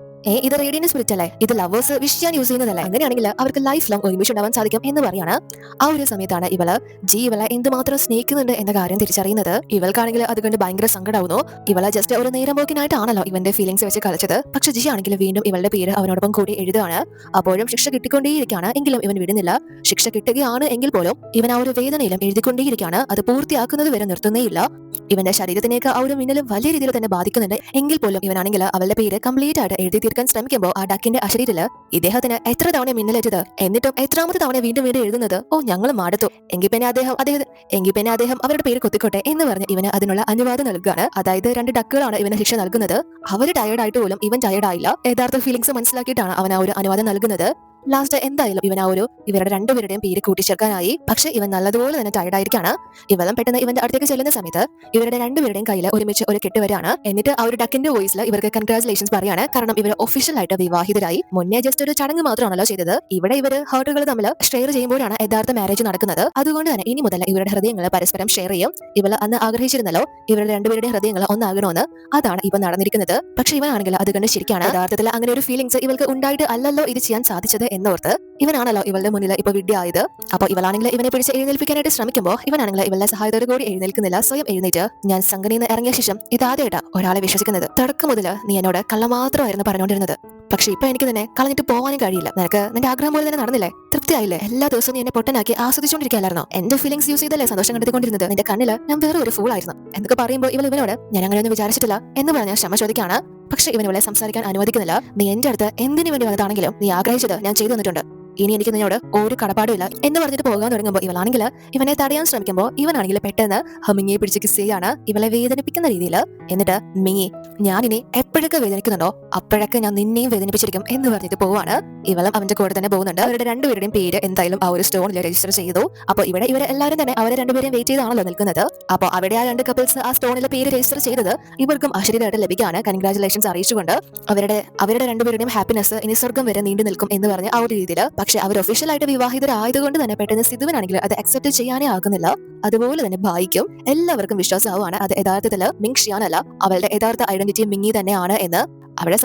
ഇത് റേഡിയന്റ് സ്പിരിറ്റ് അല്ലേ, ഇത് ലവേഴ്സ് വിഷ് ചെയ്യാൻ യൂസ് ചെയ്യുന്നതല്ലേ, അങ്ങനെയാണെങ്കിൽ അവർക്ക് ലൈഫ് ലോങ് ഒരുമിച്ച് ഉണ്ടാവാൻ സാധിക്കും എന്ന് പറയാണ്. ആ ഒരു സമയത്താണ് ഇവളെ എന്തുമാത്രം സ്നേഹിക്കുന്നുണ്ട് എന്ന കാര്യം തിരിച്ചറിയുന്നത്. ഇവൾക്കാണെങ്കിൽ അതുകൊണ്ട് ഭയങ്കര സങ്കടമാവുന്നു. ഇവളെ ജസ്റ്റ് ഒരു നേരം പോക്കിനായിട്ടാണല്ലോ ഇവന്റെ ഫീലിംഗ്സ് വെച്ച് കളിച്ചത്. പക്ഷെ ജി ആണെങ്കിൽ വീണ്ടും ഇവളുടെ പേര് അവനോടൊപ്പം കൂടി എഴുതുകയാണ്. അപ്പോഴും ശിക്ഷ കിട്ടിക്കൊണ്ടേയിരിക്കുകയാണ്. എങ്കിലും ഇവൻ വിടുന്നില്ല. ശിക്ഷ കിട്ടുകയാണ് എങ്കിൽ പോലും ഇവൻ ആ ഒരു വേദനയിലും എഴുതിക്കൊണ്ടേയിരിക്കുകയാണ്. അത് പൂർത്തിയാക്കുന്നത് വരെ നിർത്തുന്നേയില്ല. ഇവന്റെ ശരീരത്തിനേക്ക് ആ ഒരു മിന്നലും വലിയ രീതിയിൽ തന്നെ ബാധിക്കുന്നുണ്ട്. എങ്കിൽ പോലും ഇവനാണെങ്കിൽ അവളുടെ പേര് കംപ്ലീറ്റ് ആയിട്ട് എഴുതി തീർക്കാൻ ശ്രമിക്കുമ്പോൾ ആ ഡക്കിന്റെ അശരീരത്തില് ഇദ്ദേഹത്തിന് എത്ര തവണ മിന്നലേറ്റത്, എന്നിട്ടും എത്രാമത്തെ തവണ വീണ്ടും വീണ്ടും എഴുതുന്നത്. ഓ ഞങ്ങൾ മാടത്തു, എങ്കിൽ പിന്നെ അദ്ദേഹം അവരുടെ പേര് കൊത്തിക്കോട്ടെ എന്ന് പറഞ്ഞ് ഇവന് അതിനുള്ള അനുവാദം നൽകുകയാണ്. അതായത് 2 ഡക്കുകളാണ് ഇവന് ശിക്ഷ നൽകുന്നത്. അവര് ടയർഡായിട്ട് പോലും ഇവൻ ടയർഡായില്ല. യഥാർത്ഥ ഫീലിംഗ്സ് മനസ്സിലാക്കിയിട്ടാണ് അവൻ ആ ഒരു അനുവാദം നൽകുന്നത്. ലാസ്റ്റ് എന്തായാലും ഇവരുടെ രണ്ടുപേരുടെയും പേര് കൂട്ടിച്ചേർക്കാനായി. പക്ഷെ ഇവൻ നല്ലതുപോലെ തന്നെ ടയർഡായിരിക്കാണ്. ഇവളും പെട്ടെന്ന് ഇവന്റെ അടുത്തേക്ക് ചെല്ലുന്ന സമയത്ത് ഇവരുടെ രണ്ടുപേരുടെയും കയ്യിൽ ഒരുമിച്ച് ഒരു കെട്ട് വരാണ്. എന്നിട്ട് ആ ഒരു ഡക്കിന്റെ വോയിസിൽ ഇവർക്ക് കൺഗ്രാറ്റുലേഷൻസ് പറയാണ്. കാരണം ഇവർ ഒഫീഷ്യൽ ആയിട്ട് വിവാഹിതരായി. മുന്നേ ജസ്റ്റ് ഒരു ചടങ്ങ് മാത്രമാണല്ലോ ചെയ്തത്. ഇവിടെ ഇവര് ഹാർട്ടുകൾ തമ്മിൽ ഷെയർ ചെയ്യുമ്പോഴാണ് യഥാർത്ഥ മാരേജ് നടക്കുന്നത്. അതുകൊണ്ട് തന്നെ ഇനി മുതൽ ഇവരുടെ ഹൃദയങ്ങൾ പരസ്പരം ഷെയർ ചെയ്യും. ഇവള് അന്ന് ആഗ്രഹിച്ചിരുന്നല്ലോ ഇവരുടെ രണ്ടുപേരുടെയും ഹൃദയങ്ങൾ ഒന്നാകണമെന്ന്. അതാണ് ഇപ്പൊ നടന്നിരിക്കുന്നത്. പക്ഷെ ഇവനാണെങ്കിൽ അത് കണ്ട് ശരിക്കാണ്. യഥാർത്ഥത്തിൽ അങ്ങനെ ഒരു ഫീലിംഗ്സ് ഇവൾക്ക് ഉണ്ടായിട്ട് അല്ലല്ലോ ഇത് ചെയ്യാൻ സാധിച്ചത് എന്നോർത്ത് ഇവനാണല്ലോ ഇവളുടെ മുന്നിൽ ഇപ്പൊ വിഡ്ഢിയായത്. അപ്പൊ ഇവളാണെങ്കിൽ ഇവനെ പിടിച്ച് എഴുന്നേൽപ്പിക്കാനായിട്ട് ശ്രമിക്കുമ്പോൾ ഇവനാണെങ്കിൽ ഇവളുടെ സഹായത്തോടെ കൂടി എഴുന്നേൽക്കുന്നില്ല. സ്വയം എഴുന്നേറ്റ് ഞാൻ സംഘടനയിൽ നിന്ന് ഇറങ്ങിയ ശേഷം ഇതാദ്യമായിട്ടാ ഒരാളെ വിശ്വസിക്കുന്നത്. തുടക്കം മുതൽ നീ എന്നോട് കള്ളം മാത്രമായിരുന്നു പറഞ്ഞുകൊണ്ടിരുന്നത്. പക്ഷെ ഇപ്പൊ എനിക്ക് തന്നെ കളഞ്ഞിട്ട് പോകാനും കഴിയില്ല. നിനക്ക് നിന്റെ ആഗ്രഹം പോലെ തന്നെ നടന്നില്ലേ? തൃപ്തിയായില്ലേ? എല്ലാ ദിവസവും നീ എന്നെ പൊട്ടനാക്കി ആസ്വദിച്ചുകൊണ്ടിരിക്കുകയല്ലായിരുന്നോ? എന്റെ ഫീലിംഗ്സ് യൂസ് ചെയ്തല്ലേ സന്തോഷം കണ്ടെത്തിക്കൊണ്ടിരുന്നത്. നിന്റെ കണ്ണില് ഞാൻ വേറെ ഒരു ഫൂൾ ആയിരുന്നു എന്നൊക്കെ പറയുമ്പോൾ ഇവനോട് ഞാൻ അങ്ങനെയൊന്നും വിചാരിച്ചിട്ടില്ല എന്ന് പറഞ്ഞ ക്ഷമ ചോദിക്കാണ്. പക്ഷെ ഇവളെ സംസാരിക്കാൻ അനുവദിക്കുന്നില്ല. നീ എന്റെ അടുത്ത് എന്തിനു വേണ്ടി വന്നതാണെങ്കിലും നീ ആഗ്രഹിച്ചത് ഞാൻ ചെയ്തു തന്നിട്ടുണ്ട്. ഇനി എനിക്ക് നിന്നോട് ഒരു കടപ്പാടുമില്ല എന്ന് പറഞ്ഞിട്ട് പോകാൻ തുടങ്ങുമ്പോൾ ഇവളാണെങ്കിൽ ഇവനെ തടയാൻ ശ്രമിക്കുമ്പോൾ ഇവനാണെങ്കിൽ പെട്ടെന്ന് മിങ്ങിയെ പിടിച്ച് കിസ് ചെയ്യാണ് ഇവളെ വേദനിപ്പിക്കുന്ന രീതിയിൽ. എന്നിട്ട് മിങ്ങി, ഞാൻ ഇനി എപ്പോഴൊക്കെ വേദനിക്കുന്നുണ്ടോ അപ്പോഴൊക്കെ ഞാൻ നിന്നെയും വേദനിപ്പിച്ചിരിക്കും എന്ന് പറഞ്ഞിട്ട് പോവാണ്. ഇവളും അവന്റെ കൂടെ തന്നെ പോകുന്നുണ്ട്. അവരുടെ രണ്ടുപേരുടെയും പേര് എന്തായാലും ആ ഒരു സ്റ്റോണിൽ രജിസ്റ്റർ ചെയ്തു. അപ്പോൾ ഇവരെ എല്ലാവരും തന്നെ അവരെ രണ്ടുപേരെയും വെയിറ്റ് ചെയ്താണല്ലോ നിൽക്കുന്നത്. അപ്പോൾ അവിടെ ആ 2 കപ്പിൾസ് ആ സ്റ്റോണിലെ പേര് രജിസ്റ്റർ ചെയ്തത് ഇവർക്കും അശരീരമായിട്ട് ലഭിക്കുകയാണ്. കൺഗ്രാറ്റുലേഷൻസ് അറിയിച്ചുകൊണ്ട് അവരുടെ രണ്ടുപേരുടെയും ഹാപ്പിനെസ് ഇനി സ്വർഗം വരെ നീണ്ടു നിൽക്കും എന്ന് പറഞ്ഞ് ആ ഒരു രീതിയിൽ. പക്ഷെ അവർ ഒഫീഷ്യലായിട്ട് വിവാഹിതരായതുകൊണ്ട് തന്നെ പെട്ടെന്ന് സിധുവിനാണെങ്കിൽ അത് അക്സെപ്റ്റ് ചെയ്യാനേ ആകുന്നില്ല. അതുപോലെ തന്നെ ഭായിക്കും എല്ലാവർക്കും വിശ്വാസമാവാണ് അത് യഥാർത്ഥത്തില് മിങ്ഷിയാനല്ല, അവളുടെ യഥാർത്ഥ ഐഡന്റിറ്റി മിങ്ങി തന്നെയാണ് എന്ന്. അവിടെ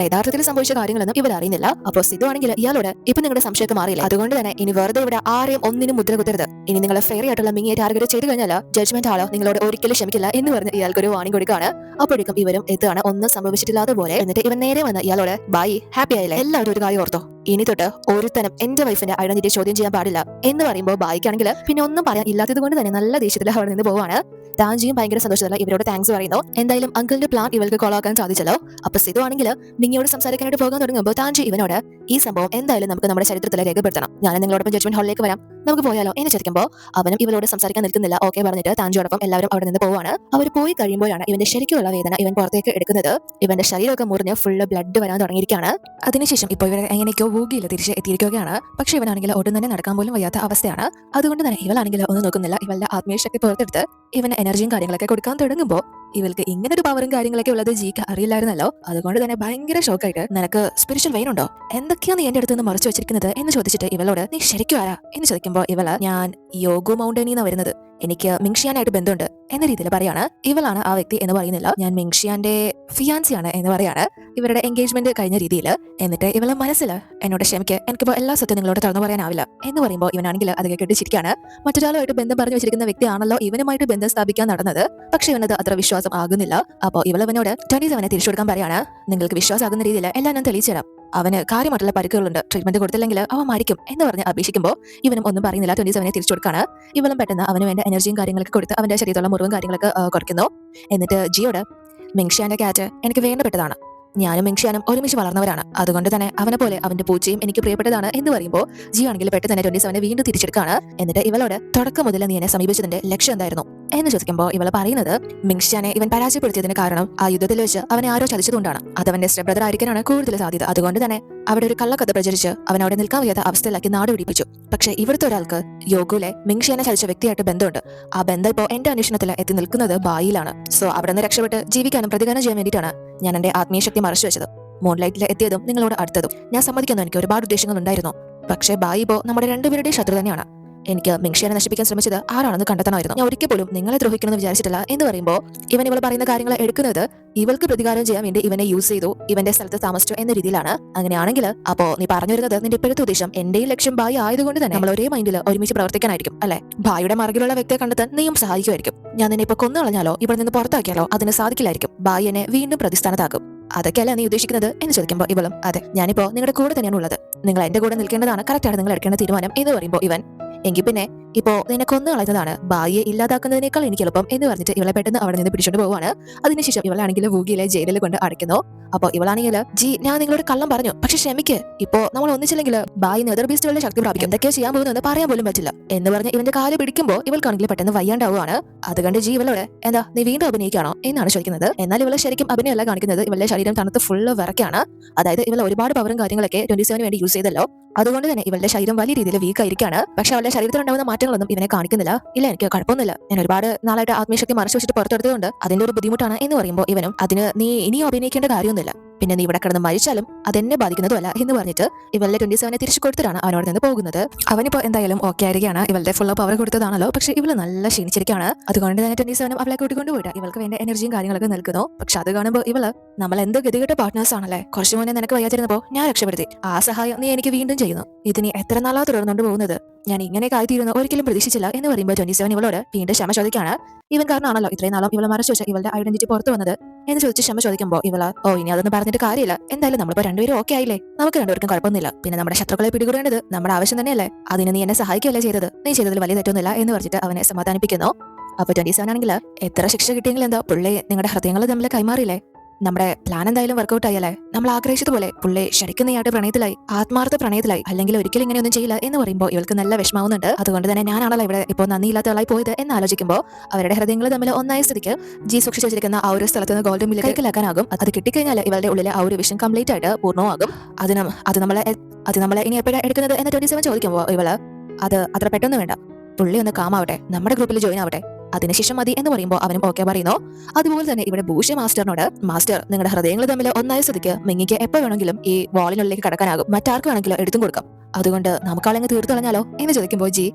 യഥാർത്ഥത്തിൽ സംഭവിച്ച കാര്യങ്ങളൊന്നും ഇവർ അറിയുന്നില്ല. അപ്പോൾ സിധു ആണെങ്കിൽ ഇയാളോട് ഇപ്പൊ നിങ്ങളുടെ സംശയമൊക്കെ മാറിയില്ലേ, അതുകൊണ്ട് തന്നെ ഇനി വെറുതെ ഇവിടെ ആരെയും ഒന്നിനും മുദ്ര കുത്തരുത്. ഇനി നിങ്ങൾ ഫെയർ ആയിട്ടുള്ള മിങ്ങിയെ ടാർഗറ്റ് ചെയ്ത് കഴിഞ്ഞാൽ ജഡ്ജ്മെന്റ് ആളോ നിങ്ങളോട് ഒരിക്കലും ക്ഷമിക്കില്ല എന്ന് പറഞ്ഞ് ഇയാൾക്കൊരു വാണിംഗ് കൊടുക്കുകയാണ്. അപ്പോഴേക്കും ഇവരും എത്തുകയാണ് ഒന്നും സംഭവിച്ചിട്ടില്ലാത്ത പോലെ. എന്നിട്ട് ഇവൻ നേരെ വന്ന് ഇയാളോട് ബായി ഹാപ്പി ആയില്ലേ, എല്ലാവരും ഒരു കാര്യം ഓർത്തോ, ഇനി തൊട്ട് ഒരുത്തനും എന്റെ വൈഫിന്റെ ഐഡന്റിറ്റി ചോദ്യം ചെയ്യാൻ പാടില്ല എന്ന് പറയുമ്പോൾ ബായിക്കാണെങ്കിൽ പിന്നെ ഒന്നും പറയാൻ ഇല്ലാത്തത് കൊണ്ട് തന്നെ നല്ല ദേഷ്യത്തിൽ അവിടെ നിന്ന് പോവാണ്. താഞ്ചിയും ഭയങ്കര സന്തോഷത്തില്ല ഇവരോട് താങ്ക്സ് പറയുന്നു. എന്തായാലും അങ്കിളിന്റെ പ്ലാൻ ഇവൾക്ക് കൊളാക്കാൻ സാധിച്ചല്ലോ. അപ്പൊ സിധു ആണെങ്കിൽ മിങ്ങിയോട് സംസാരിക്കാനായിട്ട് പോകാൻ തുടങ്ങുമ്പോൾ താഞ്ചി ഇവനോട് ഈ സംഭവം എന്തായാലും നമുക്ക് നമ്മുടെ ചരിത്രത്തിൽ രേഖപ്പെടുത്തണം, ഞാൻ നിങ്ങളോടൊപ്പം ജഡ്ജ്മെന്റ് ഹാളിലേക്ക് വരാം, നമുക്ക് പോയാലോ എന്ന് ചോദിക്കുമ്പോൾ അവനും ഇവളോട് സംസാരിക്കാൻ നിൽക്കുന്നില്ല. ഓക്കെ പറഞ്ഞിട്ട് താഞ്ചിയോടൊപ്പം എല്ലാവരും അവിടെ നിന്ന് പോവാണ്. അവർ പോയി കഴിയുമ്പോഴാണ് ഇവന്റെ ശരിക്കുള്ള വേദന ഇവൻ പുറത്തേക്ക് എടുക്കുന്നത്. ഇവന്റെ ശരീരമൊക്കെ മുറിഞ്ഞ് ഫുള്ള് ബ്ലഡ് വരാൻ തുടങ്ങിയിരിക്കുകയാണ്. അതിനുശേഷം ഇപ്പോൾ ഇവർ എങ്ങനെയൊക്കെയോ വൂഗിയിൽ തിരിച്ച് എത്തിയിരിക്കുകയാണ്. പക്ഷെ ഇവനാണെങ്കിൽ ഒട്ടും തന്നെ നടക്കാൻ പോലും വയ്യാത്ത അവസ്ഥയാണ്. അതുകൊണ്ട് തന്നെ ഇവളാണെങ്കിൽ ഒന്നും നോക്കുന്നില്ല. ഇവളുടെ ആത്മീയശക്തി പുറത്തെടുത്ത് ഇവന് എനർജിയും കാര്യങ്ങളൊക്കെ കൊടുക്കാൻ തുടങ്ങുമ്പോൾ ഇവൾക്ക് ഇങ്ങനെ ഒരു പവറും കാര്യങ്ങളൊക്കെ ഉള്ളത് ജിക്ക് അറിയില്ലായിരുന്നല്ലോ. അതുകൊണ്ട് തന്നെ ഭയങ്കര ഷോക്കായിട്ട് നിനക്ക് സ്പിരിച്വൽ വെയിൻ ഉണ്ടോ, എന്തൊക്കെയാ നീ എന്റെ അടുത്ത് നിന്ന് മറച്ചു വെച്ചിരിക്കുന്നത് എന്ന് ചോദിച്ചിട്ട് ഇവളോട് നീ ശരിക്കും ആരാ എന്ന് ചോദിക്കുമ്പോൾ ഇവള് ഞാൻ യോഗു മൗണ്ടനിന്ന് വരുന്നത്, എനിക്ക് മിങ്ഷിയാനായിട്ട് ബന്ധമുണ്ട് എന്ന രീതിയിൽ പറയാണ്. ഇവളാണ് ആ വ്യക്തി എന്ന് പറയുന്നില്ല, ഞാൻ മിങ്ഷിയാന്റെ ഫിയാൻസിയാണ് എന്ന് പറയാണ് ഇവരുടെ എൻഗേജ്മെന്റ് കഴിഞ്ഞ രീതിയിൽ. എന്നിട്ട് ഇവളെ മനസ്സിൽ എന്നോട് ക്ഷമിക്ക്, എനിക്കിപ്പോൾ എല്ലാ സത്യം നിങ്ങളോട് തുറന്നു പറയാനാവില്ല എന്ന് പറയുമ്പോൾ ഇവനാണെങ്കിൽ അത് കേട്ടിച്ചിരിക്കുകയാണ്. മറ്റൊരാളുമായിട്ട് ബന്ധം പറഞ്ഞു വെച്ചിരിക്കുന്ന വ്യക്തിയാണല്ലോ ഇവനുമായിട്ട് ബന്ധം സ്ഥാപിക്കാൻ നടന്നത്. പക്ഷെ ഇവനത് അത്ര വിശ്വാസം ആകുന്നില്ല. അപ്പോൾ ഇവളവനോട് 27 തിരിച്ചു കൊടുക്കാൻ പറയാണ്. നിങ്ങൾക്ക് വിശ്വാസമാകുന്ന രീതിയിൽ എല്ലാം ഞാൻ തെളിയിച്ചു തരാം, അവന് കാര്യമായിട്ടുള്ള പരിക്കുകളുണ്ട്, ട്രീറ്റ്മെന്റ് കൊടുത്തില്ലെങ്കിൽ അവൻ മരിക്കും എന്ന് പറഞ്ഞ് അപേക്ഷിക്കുമ്പോൾ ഇവനും ഒന്നും പറയുന്നില്ല. 27 തിരിച്ചു കൊടുക്കാണ്. ഇവളും പെട്ടെന്ന് അവന് വേണ്ട എനർജിയും കാര്യങ്ങളൊക്കെ കൊടുത്ത് അവന്റെ ശരീരത്തിലുള്ള മുറിവും കാര്യങ്ങളൊക്കെ കുറയ്ക്കുന്നു. എന്നിട്ട് ജിയോട് മിങ്ഷിയാന്റെ കാറ്റ് എനിക്ക് വേണ്ടപ്പെട്ടതാണ്, ഞാനും മിങ്ഷിയാനും ഒരുമിച്ച് വളർന്നവരാണ്, അതുകൊണ്ട് തന്നെ അവനെ പോലെ അവന്റെ പൂച്ചയും എനിക്ക് പ്രിയപ്പെട്ടതാണ് എന്ന് പറയുമ്പോൾ ജി ആണെങ്കിൽ പെട്ടെന്ന് തന്നെ 27 വീണ്ടും തിരിച്ചെടുക്കാണ്. എന്നിട്ട് ഇവളോട് തുടക്കം മുതൽ നീ എന്നെ സമീപിച്ചതിന്റെ ലക്ഷ്യം എന്തായിരുന്നു, എന്ന് ചോദിക്കുമ്പോൾ ഇവൾ പറയുന്നത് മിങ്ഷാനെ ഇവൻ പരാജയപ്പെടുത്തിയതിന് കാരണം ആ യുദ്ധത്തിൽ വെച്ച് അവനെ ആരോ ചതിച്ചതുകൊണ്ടാണ്. അത് അവന്റെ സ്റ്റെപ്പ് ബ്രദർ ആയിരിക്കാനാണ് കൂടുതൽ സാധ്യത. അതുകൊണ്ട് തന്നെ അവിടെ ഒരു കള്ളക്കഥ പ്രചരിച്ച് അവൻ അവിടെ നിൽക്കാൻ വയ്യാത്ത അവസ്ഥയിലാക്കി നാട് പിടിപ്പിച്ചു. പക്ഷേ ഇവിടുത്തെ ഒരാൾക്ക് യോഗുലെ മിങ്ഷാനെ ചതിച്ച വ്യക്തിയായിട്ട് ബന്ധമുണ്ട്. ആ ബന്ധം ഇപ്പോൾ എന്റെ അന്വേഷണത്തിൽ എത്തി നിൽക്കുന്നത് ബായിലാണ്. സോ അവിടെ നിന്ന് രക്ഷപ്പെട്ട് ജീവിക്കാനും പ്രതികാരം ചെയ്യാൻ വേണ്ടിയിട്ടാണ് ഞാൻ എന്റെ ആത്മീയശക്തി മറച്ചു വെച്ചത്. മൂൺലൈറ്റിൽ എത്തിയതും നിങ്ങളോട് അടുത്തതും. ഞാൻ സമ്മതിക്കുന്നു, എനിക്ക് ഒരുപാട് ഉദ്ദേശങ്ങൾ ഉണ്ടായിരുന്നു. പക്ഷേ ബായി ഇപ്പോൾ നമ്മുടെ രണ്ടുപേരുടെയും ശത്രു തന്നെയാണ്. എനിക്ക് മിങ്ഷാനെ നശിപ്പിക്കാൻ ശ്രമിച്ചത് ആരാണെന്ന് കണ്ടെത്തണമായിരുന്നു. ഞാൻ ഒരിക്കൽ പോലും നിങ്ങളെ ദ്രോഹിക്കണമെന്ന് വിചാരിച്ചിട്ടില്ല എന്ന് പറയുമ്പോൾ ഇവൾ പറയുന്ന കാര്യങ്ങൾ എടുക്കുന്നത് ഇവൾക്ക് പ്രതികാരം ചെയ്യാൻ വേണ്ടി ഇവനെ യൂസ് ചെയ്തു, ഇവന്റെ സ്ഥലത്ത് താമസിച്ചു എന്ന രീതിയിലാണ്. അങ്ങനെയാണെങ്കിൽ അപ്പോ നീ പറഞ്ഞു വരുന്നത് നിന്റെ ഇപ്പോഴത്തെ ഉദ്ദേശം എന്റെയും ലക്ഷ്യം ബായി ആയതുകൊണ്ട് തന്നെ നമ്മൾ ഒരേ മൈൻഡിൽ ഒരുമിച്ച് പ്രവർത്തിക്കാനായിരിക്കും അല്ലെ? ബായിയുടെ മറകിലുള്ള വ്യക്തിയെ കണ്ടെത്താൻ നീയും സഹായിക്കുമായിരിക്കും. ഞാൻ നിന്നെ ഇപ്പൊ കൊന്നു കളഞ്ഞാലോ ഇവിടെ നിന്ന് പുറത്താക്കിയാലോ അതിന് സാധിക്കില്ലായിരിക്കും. ബായി എന്നെ വീണ്ടും പ്രതിസ്ഥാനത്താക്കും. അതൊക്കെയല്ല നീ ഉദ്ദേശിക്കുന്നത് എന്ന് ചോദിക്കുമ്പോൾ ഇവളും അതെ, ഞാനിപ്പോ നിങ്ങളുടെ കൂടെ തന്നെയാണ് ഉള്ളത്. നിങ്ങൾ എന്റെ കൂടെ നിൽക്കേണ്ടതാണ് കറക്റ്റാണ് നിങ്ങൾ എടുക്കേണ്ട തീരുമാനം എന്ന് പറയുമ്പോൾ ഇവൻ എങ്കിൽ പിന്നെ ഇപ്പോ നിന്നെ കൊന്നു കളയുന്നതാണ് ബായിയെ ഇല്ലാതാക്കുന്നതിനേക്കാൾ എനിക്ക് എളുപ്പം എന്ന് പറഞ്ഞിട്ട് ഇവളെ പെട്ടെന്ന് അവിടെ നിന്ന് പിടിച്ചോണ്ട് പോവാണ്. അതിനുശേഷം ഇവളാണെങ്കിൽ വൂഗിയിലെ ജയിലിൽ കൊണ്ട് അടയ്ക്കുന്നു. അപ്പൊ ഇവളാണെങ്കിൽ ജി ഞാൻ നിങ്ങളോട് കള്ളം പറഞ്ഞു, പക്ഷെ ക്ഷമിക്ക്, ഇപ്പോ നമ്മൾ ഒന്നിച്ചില്ലെങ്കിൽ ബായി നെതർ ബീസ്റ്റുകളുടെ ശക്തി പ്രാപിക്കും, എന്തൊക്കെയാ ചെയ്യാൻ പോകുന്നത് പറയാൻ പോലും പറ്റില്ല എന്ന് പറഞ്ഞ് ഇവന്റെ കാല് പിടിക്കുമ്പോൾ ഇവൾക്കാണെങ്കിൽ പെട്ടെന്ന് വയ്യാണ്ടാവുകയാണ്. അതുകൊണ്ട് ജി ഇവളോട് എന്താ നീ വീണ്ടും അഭിനയിക്കാണോ എന്നാണ് ചോദിക്കുന്നത്. എന്നാൽ ഇവളെ ശരിക്കും അഭിനയമല്ല കാണിക്കുന്നത്. ഇവളുടെ ശരീരം തണുത്ത് ഫുള്ള് വിറക്കാണ്. അതായത് ഇവൾ ഒരുപാട് പവറും കാര്യങ്ങളൊക്കെ 27 വേണ്ടി യൂസ് ചെയ്തല്ലോ. അതുകൊണ്ട് തന്നെ ഇവളുടെ ശരീരം വലിയ രീതിയിൽ വീക്ക് ആയിരിക്കാണ്. പക്ഷെ അവളുടെ ശരീരത്തിലുണ്ടാവുന്ന മാറ്റങ്ങളൊന്നും ഇവനെ കാണിക്കുന്നില്ല. ഇല്ല എനിക്ക് കുഴപ്പമൊന്നുമില്ല, ഞാൻ ഒരുപാട് നാളായിട്ട് ആത്മീയശക്തി മറച്ചു വെച്ചിട്ട് പുറത്തെടുത്തതുകൊണ്ട് അതിന്റെ ഒരു ബുദ്ധിമുട്ടാണ് എന്ന് പറയുമ്പോൾ ഇവനും അതിന് നീ ഇനിയും അഭിനയിക്കേണ്ട കാര്യമൊന്നുമില്ല, പിന്നെ നീ ഇവിടെ കിടന്ന് മരിച്ചാലും അതെന്നെ ബാധിക്കുന്നതുമല്ല എന്ന് പറഞ്ഞിട്ട് ഇവളുടെ 27 തിരിച്ചു കൊടുത്തിട്ടാണ് അവനോട് നിന്ന് പോകുന്നത്. അവനിപ്പോ എന്തായാലും ഓക്കെ ആയിരിക്കുകയാണ്. ഇവളുടെ ഫുൾ പവർ കൊടുത്തതാണല്ലോ. പക്ഷെ ഇവള് നല്ല ക്ഷീണിച്ചിരിക്കുകയാണ്. അതുകൊണ്ട് തന്നെ 27 അവളെ കൂട്ടിക്കൊണ്ട് പോയിട്ട് ഇവൾക്ക് വേണ്ട എനർജിയും കാര്യങ്ങളൊക്കെ നൽകുന്നു. പക്ഷെ അത് കാണുമ്പോൾ ഇവള് നമ്മൾ എന്ത് ഗതികെട്ട പാർട്ട്നേഴ്സ് ആണല്ലേ, കുറച്ചു മുന്നേ നിനക്ക് വയ്യാതിരുന്നപ്പോ ഞാൻ രക്ഷപ്പെടുത്തി, ആ സഹായം നീ എനിക്ക് വീണ്ടും ചെയ്യുന്നു, ഇതിനി എത്ര നാളാ തുടർന്നുകൊണ്ട് പോകുന്നത്, ഞാൻ ഇങ്ങനെ കായ്തീരുന്നു ഒരിക്കലും പ്രതീക്ഷിച്ചില്ല എന്ന് പറയുമ്പോൾ 27 ഇവളോട് വീണ്ടും ക്ഷമ ചോദിക്കാണ്. ഇവൻ കാരണമാണല്ലോ ഇത്രയും നാളും ഇവളെ മറച്ചു വെച്ച ഇവളുടെ ഐഡന്റിറ്റി പുറത്തു വന്നത് എന്ന് ചോദിച്ച് ക്ഷമ ചോദിക്കുമ്പോൾ ഇവള് ഇനി അതൊന്നും പറഞ്ഞിട്ട് കാര്യമില്ല, എന്തായാലും നമ്മളിപ്പോ രണ്ടുപേരും ഓക്കെ ആയില്ലേ, നമുക്ക് രണ്ടുപേർക്കും കുഴപ്പമൊന്നുമില്ല, പിന്നെ നമ്മുടെ ശത്രുക്കളെ പിടികൂടേണ്ടത് നമ്മുടെ ആവശ്യം തന്നെയല്ലേ, അതിന് നീ എന്നെ സഹായിക്കുകയല്ലേ ചെയ്തത്, നീ ചെയ്തതിൽ വലിയ തെറ്റൊന്നുമില്ല എന്ന് പറഞ്ഞിട്ട് അവനെ സമാധാനിപ്പിക്കുന്നു. അപ്പൊ 27 ആണെങ്കിൽ എത്ര ശിക്ഷ കിട്ടിയെങ്കിൽ എന്താ, പുള്ളി നിങ്ങളുടെ ഹൃദയങ്ങൾ തമ്മിൽ കൈമാറിയില്ലേ, നമ്മുടെ പ്ലാൻ എന്തായാലും വർക്കൗട്ട് ആയല്ലേ, നമ്മൾ ആഗ്രഹിച്ചതുപോലെ പുള്ളി ശരിക്കും നീയായിട്ട് പ്രണയത്തിലായി, ആത്മാർത്ഥ പ്രണയത്തിലായി, അല്ലെങ്കിൽ ഒരിക്കലും ഇങ്ങനെയൊന്നും ചെയ്യില്ല എന്ന് പറയുമ്പോൾ ഇവൾക്ക് നല്ല വിഷമാവുന്നുണ്ട്. അതുകൊണ്ട് തന്നെ ഞാനാണല്ലോ ഇവിടെ ഇപ്പോൾ നന്ദിയില്ലാത്ത ആളായി പോയത് എന്ന് ആലോചിക്കുമ്പോൾ അവരുടെ ഹൃദയങ്ങൾ തമ്മിൽ ഒന്നായ സ്ഥിതിക്ക് ജി സൂക്ഷിച്ചു വെച്ചിരിക്കുന്ന ആ ഒരു സ്ഥലത്ത് നിന്ന് ഗോൾഡൻ മില്ല് കൈക്കലാക്കാനാകും. അത് കിട്ടിക്കഴിഞ്ഞാൽ ഇവളുടെ ഉള്ളിലെ ആ ഒരു വിഷൻ കംപ്ലീറ്റ് ആയിട്ട് പൂർണ്ണമാകും. അത് നമ്മളെ ഇനി എപ്പോഴാണ് എടുക്കുന്നത് എന്ന് 27 ചോദിക്കുമ്പോൾ ഇവള് അത് അത്ര പെട്ടെന്ന് വേണ്ട, പുള്ളി ഒന്ന് കാമാവട്ടെ, നമ്മുടെ ഗ്രൂപ്പിൽ ജോയിൻ ആവട്ടെ, അതിനുശേഷം മതി എന്ന് പറയുമ്പോൾ അവനും ഓക്കെ പറയുന്നു. അതുപോലെ തന്നെ ഇവിടെ ബൂഷ് മാസ്റ്ററിനോട് മാസ്റ്റർ നിങ്ങളുടെ ഹൃദയങ്ങൾ തമ്മിൽ ഒന്നായ സ്ഥിതിക്ക് മിങ്ങിക്ക് എപ്പോ വേണമെങ്കിലും ഈ വാളിനുള്ളിലേക്ക് കടക്കാനാകും, മറ്റാർക്ക് വേണമെങ്കിലും എടുത്തും കൊടുക്കാം, അതുകൊണ്ട് നമുക്കാളെങ്കിൽ തീർത്തു കളഞ്ഞാലോ എന്ന് ചോദിക്കുമ്പോൾ ജി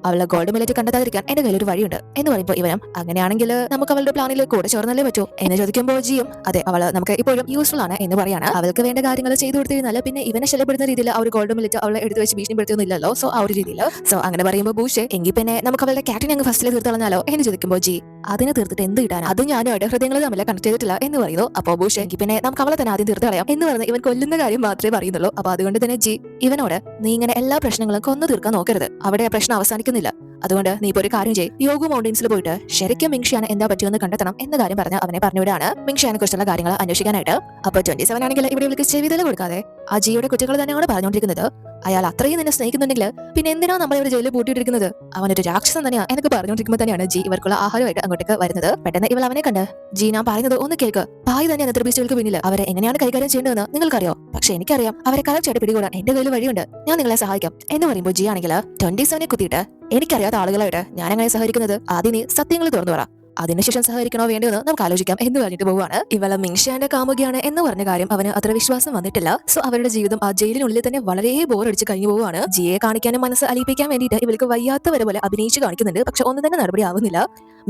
അവളെ ഗോൾഡ് മില്ലറ്റ് കണ്ടെത്താതിരിക്കാൻ എന്റെ കയ്യിൽ ഒരു വഴിയുണ്ട് എന്ന് പറയുമ്പോൾ ഇവനും അങ്ങനെയാണെങ്കിൽ നമുക്ക് അവളുടെ പ്ലാനിൽ കൂടെ ചേർന്നല്ലേ പറ്റൂ എന്ന് ചോദിക്കുമ്പോൾ ജിയും അതെ അവള് നമുക്ക് ഇപ്പോഴും യൂസ്ഫുൾ ആണ് എന്ന് പറയാണ്. അവൾക്ക് വേണ്ട കാര്യങ്ങൾ ചെയ്തു കൊടുത്തിരുന്നാൽ പിന്നെ ഇവനെ ശല്യപ്പെടുന്ന രീതിയിൽ ആ ഒരു ഗോൾഡ് മില്ലറ്റ് അവളെ എടുത്ത് വെച്ച് ഭീഷണിപ്പെടുത്തുന്നില്ലല്ലോ. സോ ആ ഒരു രീതിയിൽ അങ്ങനെ പറയുമ്പോൾ ബൂഷ് എങ്കിൽ പിന്നെ നമുക്ക് അവളുടെ ക്യാറ്റിനെ അങ്ങ് ഫസ്റ്റിലെ തീർത്ത് കളഞ്ഞാലോ എന്ന് ചോദിക്കുമ്പോൾ ജി അതിനെ തീർത്തിട്ട് എന്ത് കിട്ടാൻ, അത് ഞാനുമായിട്ട് ഹൃദയങ്ങൾ തമ്മിൽ കണക്ട് ചെയ്തിട്ടില്ല എന്ന് പറയുന്നു. അപ്പോൾ ബൂഷ് എങ്കിൽ പിന്നെ നമുക്ക് അവളെ തന്നെ ആദ്യം തീർത്ത് കളയാം എന്ന് പറഞ്ഞ് ഇവൻ കൊല്ലുന്ന കാര്യം മാത്രമേ പറയുന്നുള്ളൂ. അപ്പൊ അതുകൊണ്ട് തന്നെ ജി ഇവനോട് നീ ഇങ്ങനെ എല്ലാ പ്രശ്നങ്ങളും കൊന്നു തീർക്കാൻ നോക്കരുത്, അവിടെ ആ പ്രശ്നം അവസാനിക്കുന്നില്ല, അതുകൊണ്ട് നീ ഇപ്പോൾ ഒരു കാര്യം ചെയ്യ്, യോഗു മൗണ്ടൻസിൽ പോയിട്ട് ശരിക്കും മിങ്ഷാന് എന്താ പറ്റുമെന്ന് കണ്ടെത്തണം എന്ന കാര്യം പറഞ്ഞ് അവനെ പറഞ്ഞുവിടാണ് മിങ്ഷാനെ കുറിച്ചുള്ള കാര്യങ്ങൾ അന്വേഷിക്കാനായിട്ട്. അപ്പൊ 27 ആണെങ്കിൽ ഇവിടെ ഇവൾക്ക് ചെവിതല കൊടുക്കാതെ ആ ജിയുടെ കുറ്റങ്ങൾ തന്നെയാണ് പറഞ്ഞുകൊണ്ടിരിക്കുന്നത്. അയാൾ അത്രയും നിന്നെ സ്നേഹിക്കുന്നുണ്ടെങ്കിൽ പിന്നെ എന്തിനാ നമ്മളെ ഇവിടെ ജയിലിൽ പൂട്ടിയിട്ടിരിക്കുന്നത്, അവനൊരു രാക്ഷസൻ തന്നെയാ എന്നൊക്കെ പറഞ്ഞുകൊണ്ടിരിക്കുമ്പോൾ തന്നെയാണ് ജി ഇവർക്കുള്ള ആഹാരമായിട്ട് അങ്ങോട്ടേക്ക് വരുന്നത്. പെട്ടെന്ന് ഇവൾ അവനെ കണ്ട് ജി ഞാൻ പറയുന്നത് ഒന്ന് കേൾക്ക്, പായ് തന്നെ നെതർ ബീസ്റ്റുകൾക്ക് പിന്നിൽ അവരെ എങ്ങനെയാണ് കൈകാര്യം ചെയ്യേണ്ടതെന്ന് നിങ്ങൾക്കറിയോ, പക്ഷെ എനിക്കറിയാം, അവരെ കറക്റ്റായിട്ട് പിടികൂടാൻ എന്റെ കയ്യിൽ വഴിയുണ്ട്, ഞാൻ നിങ്ങളെ സഹായിക്കാം എന്ന് പറയുമ്പോൾ ജി ആണെങ്കിൽ 27 കുത്തിയിട്ട് എനിക്കറിയാത്ത ആളുകളായിട്ട് ഞാൻ അങ്ങനെ സഹകരിക്കുന്നത്, ആദ്യം നീ സത്യങ്ങൾ തുറന്നു പറ, അതിനുശേഷം സഹകരിക്കണോ വേണ്ടതെന്ന് നമുക്ക് ആലോചിക്കാം എന്ന് പറഞ്ഞിട്ട് പോവുകയാണ്. ഇവളെ മിങ്ഷാന്റെ കാമുകിയാണ് എന്ന് പറഞ്ഞ കാര്യം അവന് അത്ര വിശ്വാസം വന്നിട്ടില്ല. സോ അവരുടെ ജീവിതം ആ ജയിലിനുള്ളിൽ തന്നെ വളരെ ബോറടിച്ച് കഴിഞ്ഞു പോവുകയാണ്. ജിയെ കാണിക്കാനും മനസ്സ് അലിയിപ്പിക്കാൻ വേണ്ടിയിട്ട് ഇവൾക്ക് വയ്യാത്തവരെ പോലെ അഭിനയിച്ച് കാണിക്കുന്നുണ്ട്. പക്ഷെ ഒന്നും തന്നെ നടപടി ആവുന്നില്ല.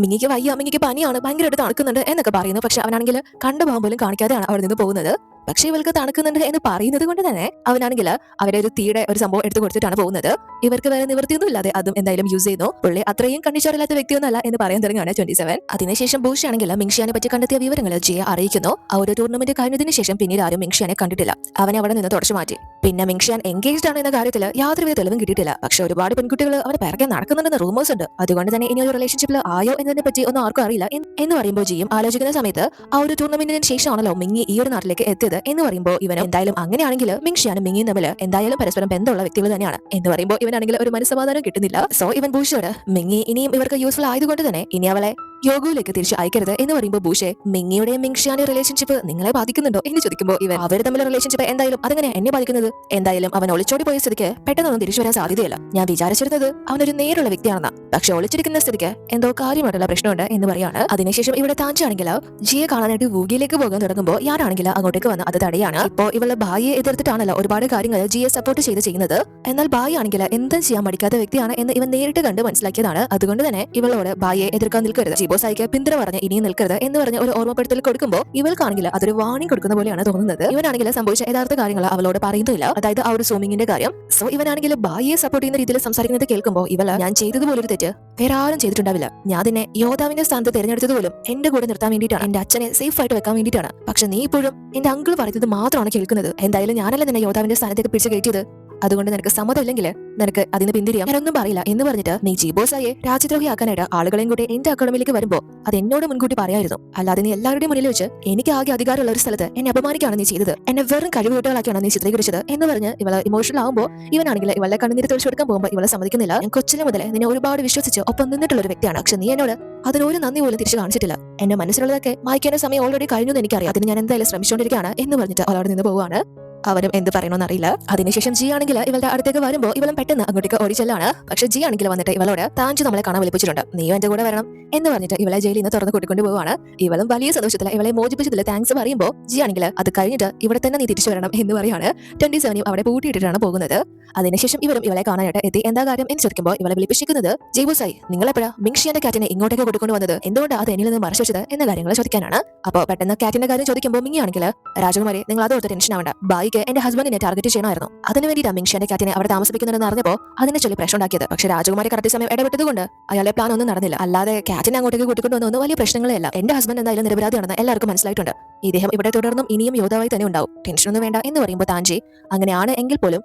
മിങ്ങിക്ക് വയ്യ, മിങ്ങിക്ക് പനിയാണ്, ഭയങ്കരമായിട്ട് തണുക്കുന്നുണ്ട് എന്നൊക്കെ പറയുന്നു. പക്ഷെ അവനാണെങ്കിൽ കണ്ടുപോകാൻ പോലും കാണിക്കാതെയാണ് അവിടെ നിന്ന് പോകുന്നത്. പക്ഷെ ഇവൾക്ക് തണുക്കുന്നുണ്ട് എന്ന് പറയുന്നത് കൊണ്ട് തന്നെ അവനാണെങ്കിൽ അവരെ ഒരു തീയുടെ ഒരു സംഭവം എടുത്തു കൊടുത്തിട്ടാണ് പോകുന്നത്. ഇവർക്ക് വേറെ നിവൃത്തിയൊന്നും ഇല്ലാതെ അതും എന്തായാലും യൂസ് ചെയ്യുന്നു. പുള്ളി അത്രയും കണ്ണിച്ചോറില്ലാത്ത വ്യക്തിയൊന്നുമല്ല എന്ന് പറയാൻ തുടങ്ങുകയാണ് 27. അതിനുശേഷം ബൂഷ് ആണെങ്കിൽ മിങ്ഷിയാനെ പറ്റി കണ്ടെത്തിയ വിവരങ്ങൾ ജിയെ അറിയിക്കുന്നു. ആ ഒരു ടൂർണമെന്റ് കഴിഞ്ഞതിന് ശേഷം പിന്നീട് ആരും മിങ്ഷിയാനെ കണ്ടിട്ടില്ല. അവനെ അവിടെ നിന്ന് തുടച്ചു മാറ്റി. പിന്നെ മിങ്ഷിയാൻ എൻഗേജ്ഡ് ആണ് എന്ന കാര്യത്തിൽ യാതൊരുവിധ തെളിവും കിട്ടിയിട്ടില്ല. പക്ഷെ ഒരുപാട് പെൺകുട്ടികൾ അവരെ പിറകെ നടക്കുന്നുണ്ടെന്ന് റൂമേഴ്സ് ഉണ്ട്. അതുകൊണ്ട് തന്നെ ഇനി ഒരു റിലേഷൻഷിപ്പിൽ ആയോ എന്നതിനെ പറ്റി ഒന്നും ആർക്കും അറിയില്ല എന്ന് പറയുമ്പോൾ ജിയും ആലോചിക്കുന്ന സമയത്ത് ആ ഒരു ടൂർണമെന്റിന് ശേഷമാണല്ലോ മിങ്ങി ഈ ഒരു നാട്ടിലേക്ക് എത്തിയത്. ചോദിക്കുന്നത് എന്ന് പറയുമ്പോൾ ഇവൻ എന്തായാലും അങ്ങനെയാണെങ്കിൽ മിങ്ഷിയാനും മിങ്ങിയും തമ്മിൽ എന്തായാലും പരസ്പരം ബന്ധമുള്ള വ്യക്തികൾ തന്നെയാണ് എന്ന് പറയുമ്പോൾ ഇവനാണെങ്കിൽ ഒരു മനസ്സമാധാനം കിട്ടുന്നില്ല. സോ ഇവൻ ബൂഷോട് മിങ്ങി ഇനിയും ഇവർക്ക് യൂസ്ഫുൾ ആയതുകൊണ്ട് തന്നെ ഇനി അവളെ യോഗയിലേക്ക് തിരിച്ചു അയക്കരുത് എന്ന് പറയുമ്പോൾ ബൂഷെ മിങ്ങിയുടെയും മിങ്ഷിയാന്റെ റിലേഷൻഷിപ്പ് നിങ്ങളെ ബാധിക്കുന്നുണ്ടോ എന്ന് ചോദിക്കുമ്പോൾ ഇവൻ അവർ തമ്മിലുള്ള റിലേഷൻഷിപ്പ് എന്തായാലും അതെങ്ങനെ എന്നെ ബാധിക്കുന്നത്? എന്തായാലും അവൻ ഒളിച്ചോടി പോയ സ്ഥിതിക്ക് പെട്ടെന്നൊന്നും തിരിച്ചു വരാൻ സാധ്യതയില്ല. ഞാൻ വിചാരിച്ചിരുന്നത് അവനൊരു നേരുള്ള വ്യക്തിയാണെന്നാ, പക്ഷെ ഒളിച്ചിരിക്കുന്ന സ്ഥിതിക്ക് എന്തോ കാര്യമായിട്ടുള്ള പ്രശ്നമുണ്ട് എന്ന് പറയാണ്. അതിനുശേഷം ഇവിടെ താഞ്ചാണെങ്കിൽ ജിയെ കാണാനായിട്ട് വൂഗിയിലേക്ക് പോകാൻ തുടങ്ങുമ്പോൾ ഞാനാണെങ്കിൽ അങ്ങോട്ടേക്ക് വന്ന് അത് തടയാണ്. ഇപ്പോൾ ഇവളുടെ ഭായിയെ എതിർത്തിട്ടാണല്ലോ ഒരുപാട് കാര്യങ്ങൾ ജിയെ സപ്പോർട്ട് ചെയ്യുന്നത്. എന്നാൽ ഭായി ആണെങ്കിൽ എന്തും ചെയ്യാൻ മടിക്കാത്ത വ്യക്തിയാണ് എന്ന് ഇവൻ നേരിട്ട് കണ്ട് മനസ്സിലാക്കിയതാണ്. അതുകൊണ്ട് തന്നെ ഇവളോട് ഭായിയെ എതിർക്കാൻ നിൽക്കരുത്, ജിബോസായിക്ക് പിന്തുണ പറഞ്ഞ് ഇനിയും നിൽക്കരുത് എന്ന് പറഞ്ഞ് ഒരു ഓർമ്മപ്പെടുത്തൽ കൊടുക്കുമ്പോൾ ഇവൾക്കാണെങ്കിൽ അതൊരു വാണിംഗ് കൊടുക്കുന്ന പോലെയാണ് തോന്നുന്നത്. ഇവനാണെങ്കിൽ സംഭവിച്ച യഥാർത്ഥ കാര്യങ്ങൾ അവളോട് പറയുന്നില്ല, അതായത് ആ ഒരു സൂമിങ്ങിന്റെ കാര്യം. സോ ഇവനാണെങ്കിൽ ഭായിയെ സപ്പോർട്ട് ചെയ്യുന്ന രീതിയിൽ സംസാരിക്കുന്നത് കേൾക്കുമ്പോൾ ഇവള് ഞാൻ ചെയ്തതുപോലൊരു തെറ്റ് വേറെ ആരും ചെയ്തിട്ടുണ്ടാവില്ല, ഞാൻ തന്നെ യോദ്ധാവിന്റെ സ്ഥാനത്ത് തിരഞ്ഞെടുത്തത് പോലും എന്റെ കൂടെ നിർത്താൻ വേണ്ടിയിട്ടാണ്, എന്റെ അച്ഛനെ സേഫ് ആയിട്ട് വെക്കാൻ വേണ്ടിയിട്ടാണ്. പക്ഷെ നീ ഇപ്പോഴും എന്റെ അങ്കിൾ പറയുന്നത് മാത്രമാണ് കേൾക്കുന്നത്. എന്തായാലും ഞാനല്ല നിന്നെ യോദ്ധാവിന്റെ സ്ഥാനത്തേക്ക് പിടിച്ചു കയറ്റിയത്, അതുകൊണ്ട് നിനക്ക് സമ്മതമില്ലെങ്കിൽ നിനക്ക് അതിന് പിന്തിരിയാം, ഞാനൊന്നും പറയില്ല എന്ന് പറഞ്ഞിട്ട് നീ ജിബോസായെ രാജ്യദ്രോഹിയാക്കാനായിട്ട് ആളുകളെയും കൂടി എന്റെ അക്കാഡമിയിലേക്ക് വരുമ്പോൾ അത് എന്നോട് മുൻകൂട്ടി പറയായിരുന്നു, അല്ലാതെ നീ എല്ലാവരുടെയും മുന്നിൽ വെച്ച് എനിക്ക് ആകെ അധികാരമുള്ള ഒരു സ്ഥലത്ത് എന്നെ അപമാനിക്കാണ് നീ ചെയ്തത്, എന്നെ വെറും കഴിവുകെട്ടുകളാക്കിയാണ് നീ ചിത്രീകരിച്ചത് എന്ന് പറഞ്ഞ് ഇവള് ഇമോഷണൽ ആകുമ്പോൾ ഇവനാണെങ്കിൽ ഇവളുടെ കണ്ണുനീര് തെളിച്ചു കൊടുക്കാൻ പോകുമ്പോൾ ഇവളെ സമ്മതിക്കുന്നില്ല. ഞാൻ കൊച്ചിലെ മുതലേ നിന്നെ ഒരുപാട് വിശ്വസിച്ച് ഒപ്പം നിന്നിട്ടുള്ള ഒരു വ്യക്തിയാണ്, പക്ഷെ നീ എന്നോട് അതിനൊരു നന്ദി പോലും തിരിച്ചു കാണിച്ചിട്ടില്ല. എന്റെ മനസ്സിലുള്ളതൊക്കെ മായ്ക്കേണ്ട സമയം ഓൾറെഡി കഴിഞ്ഞു എന്ന് എനിക്കറിയാം, അതിന് ഞാൻ എന്തായാലും ശ്രമിച്ചുകൊണ്ടിരിക്കുകയാണ് എന്ന് പറഞ്ഞിട്ട് അവളവിടെ നിന്ന് പോവുകയാണ്. അവനും എന്ത് പറയണമെന്ന് അറിയില്ല. അതിനുശേഷം ജി ആണെങ്കിൽ ഇവളുടെ അടുത്തേക്ക് വരുമ്പോൾ ഇവളും പെട്ടെന്ന് അങ്ങോട്ടേക്ക് ഓടിച്ചെല്ലാണ്. പക്ഷെ ജി ആണെങ്കിൽ വന്നിട്ട് ഇവളോട് താഞ്ചു നമ്മളെ കാണാൻ വിളിപ്പിച്ചിട്ടുണ്ട്, നീയും എന്റെ കൂടെ വരണം എന്ന് പറഞ്ഞിട്ട് ഇവളെ ജയിലിൽ നിന്ന് തുറന്ന് കൂട്ടിക്കൊണ്ട് പോവാണ്. ഇവളും വലിയ സന്തോഷത്തിൽ ഇവളെ മോചിപ്പിച്ചതിൽ താങ്ക്സ് പറയുമ്പോൾ ജി ആണെങ്കിൽ അത് കഴിഞ്ഞിട്ട് ഇവിടെ തന്നെ നീ തിരിച്ചു വരണം എന്ന് പറയാണ്. 27 അവിടെ പൂട്ടിയിട്ടിട്ടാണ് പോകുന്നത്. അതിനുശേഷം ഇവരും ഇവളെ കാണാനായിട്ട് എത്തി. എന്താ കാര്യം എന്ന് ചോദിക്കുമ്പോൾ ഇവളെ വിളിപ്പിച്ചിരിക്കുന്നത് ജയ്ബുസായി നിങ്ങളെപ്പോഴാ മിങ്ഷിയാന്റെ കാറ്റിനെ ഇങ്ങോട്ടേക്ക് കൊടുക്കൊണ്ട് വന്നത്, എന്തുകൊണ്ട് അത് എന്നിൽ നിന്ന് മറച്ചു വെച്ചത് എന്ന കാര്യങ്ങൾ ചോദിക്കാനാണ്. അപ്പോൾ പെട്ടെന്ന് കാറ്റിന്റെ കാര്യം ചോദിക്കുമ്പോൾ മിങ്ങിയാണെങ്കിൽ രാജകുമാരി നിങ്ങൾ അതോർത്ത് ടെൻഷൻ ആവണ്ട, ബായിക്ക് എന്റെ ഹസ്ബൻഡിനെ ടാർഗറ്റ് ചെയ്യണമായിരുന്നു, അതിന് വേണ്ടി മിങ്ഷിയാന്റെ കാറ്റിനെ അവിടെ താമസിപ്പിക്കുന്നതെന്ന് അറിഞ്ഞപ്പോൾ അതിനെ ചൊല്ലി പ്രശ്നം ഉണ്ടാക്കിയത്. പക്ഷേ രാജകുമാരി കറക്റ്റ് സമയം ഇടപെട്ടതുകൊണ്ട് അയാളുടെ പ്ലാൻ ഒന്നും നടന്നില്ല, അല്ലാതെ കാറ്റിനെ അങ്ങോട്ടേക്ക് കൂട്ടിക്കൊണ്ട് വന്നൊന്നും വലിയ പ്രശ്നങ്ങളല്ല. എന്റെ ഹസ്ബൻഡ് എന്തായാലും നിരപരാധിയാണെന്ന് എല്ലാവർക്കും മനസ്സിലായിട്ടുണ്ട്, ഇദ്ദേഹം ഇവിടെ തുടർന്നും ഇനിയും യോദ്ധാവായി തന്നെ ഉണ്ടാവും, ടെൻഷനൊന്നും വേണ്ട എന്ന് പറയുമ്പോൾ താഞ്ചി അങ്ങനെയാണ് എങ്കിൽ പോലും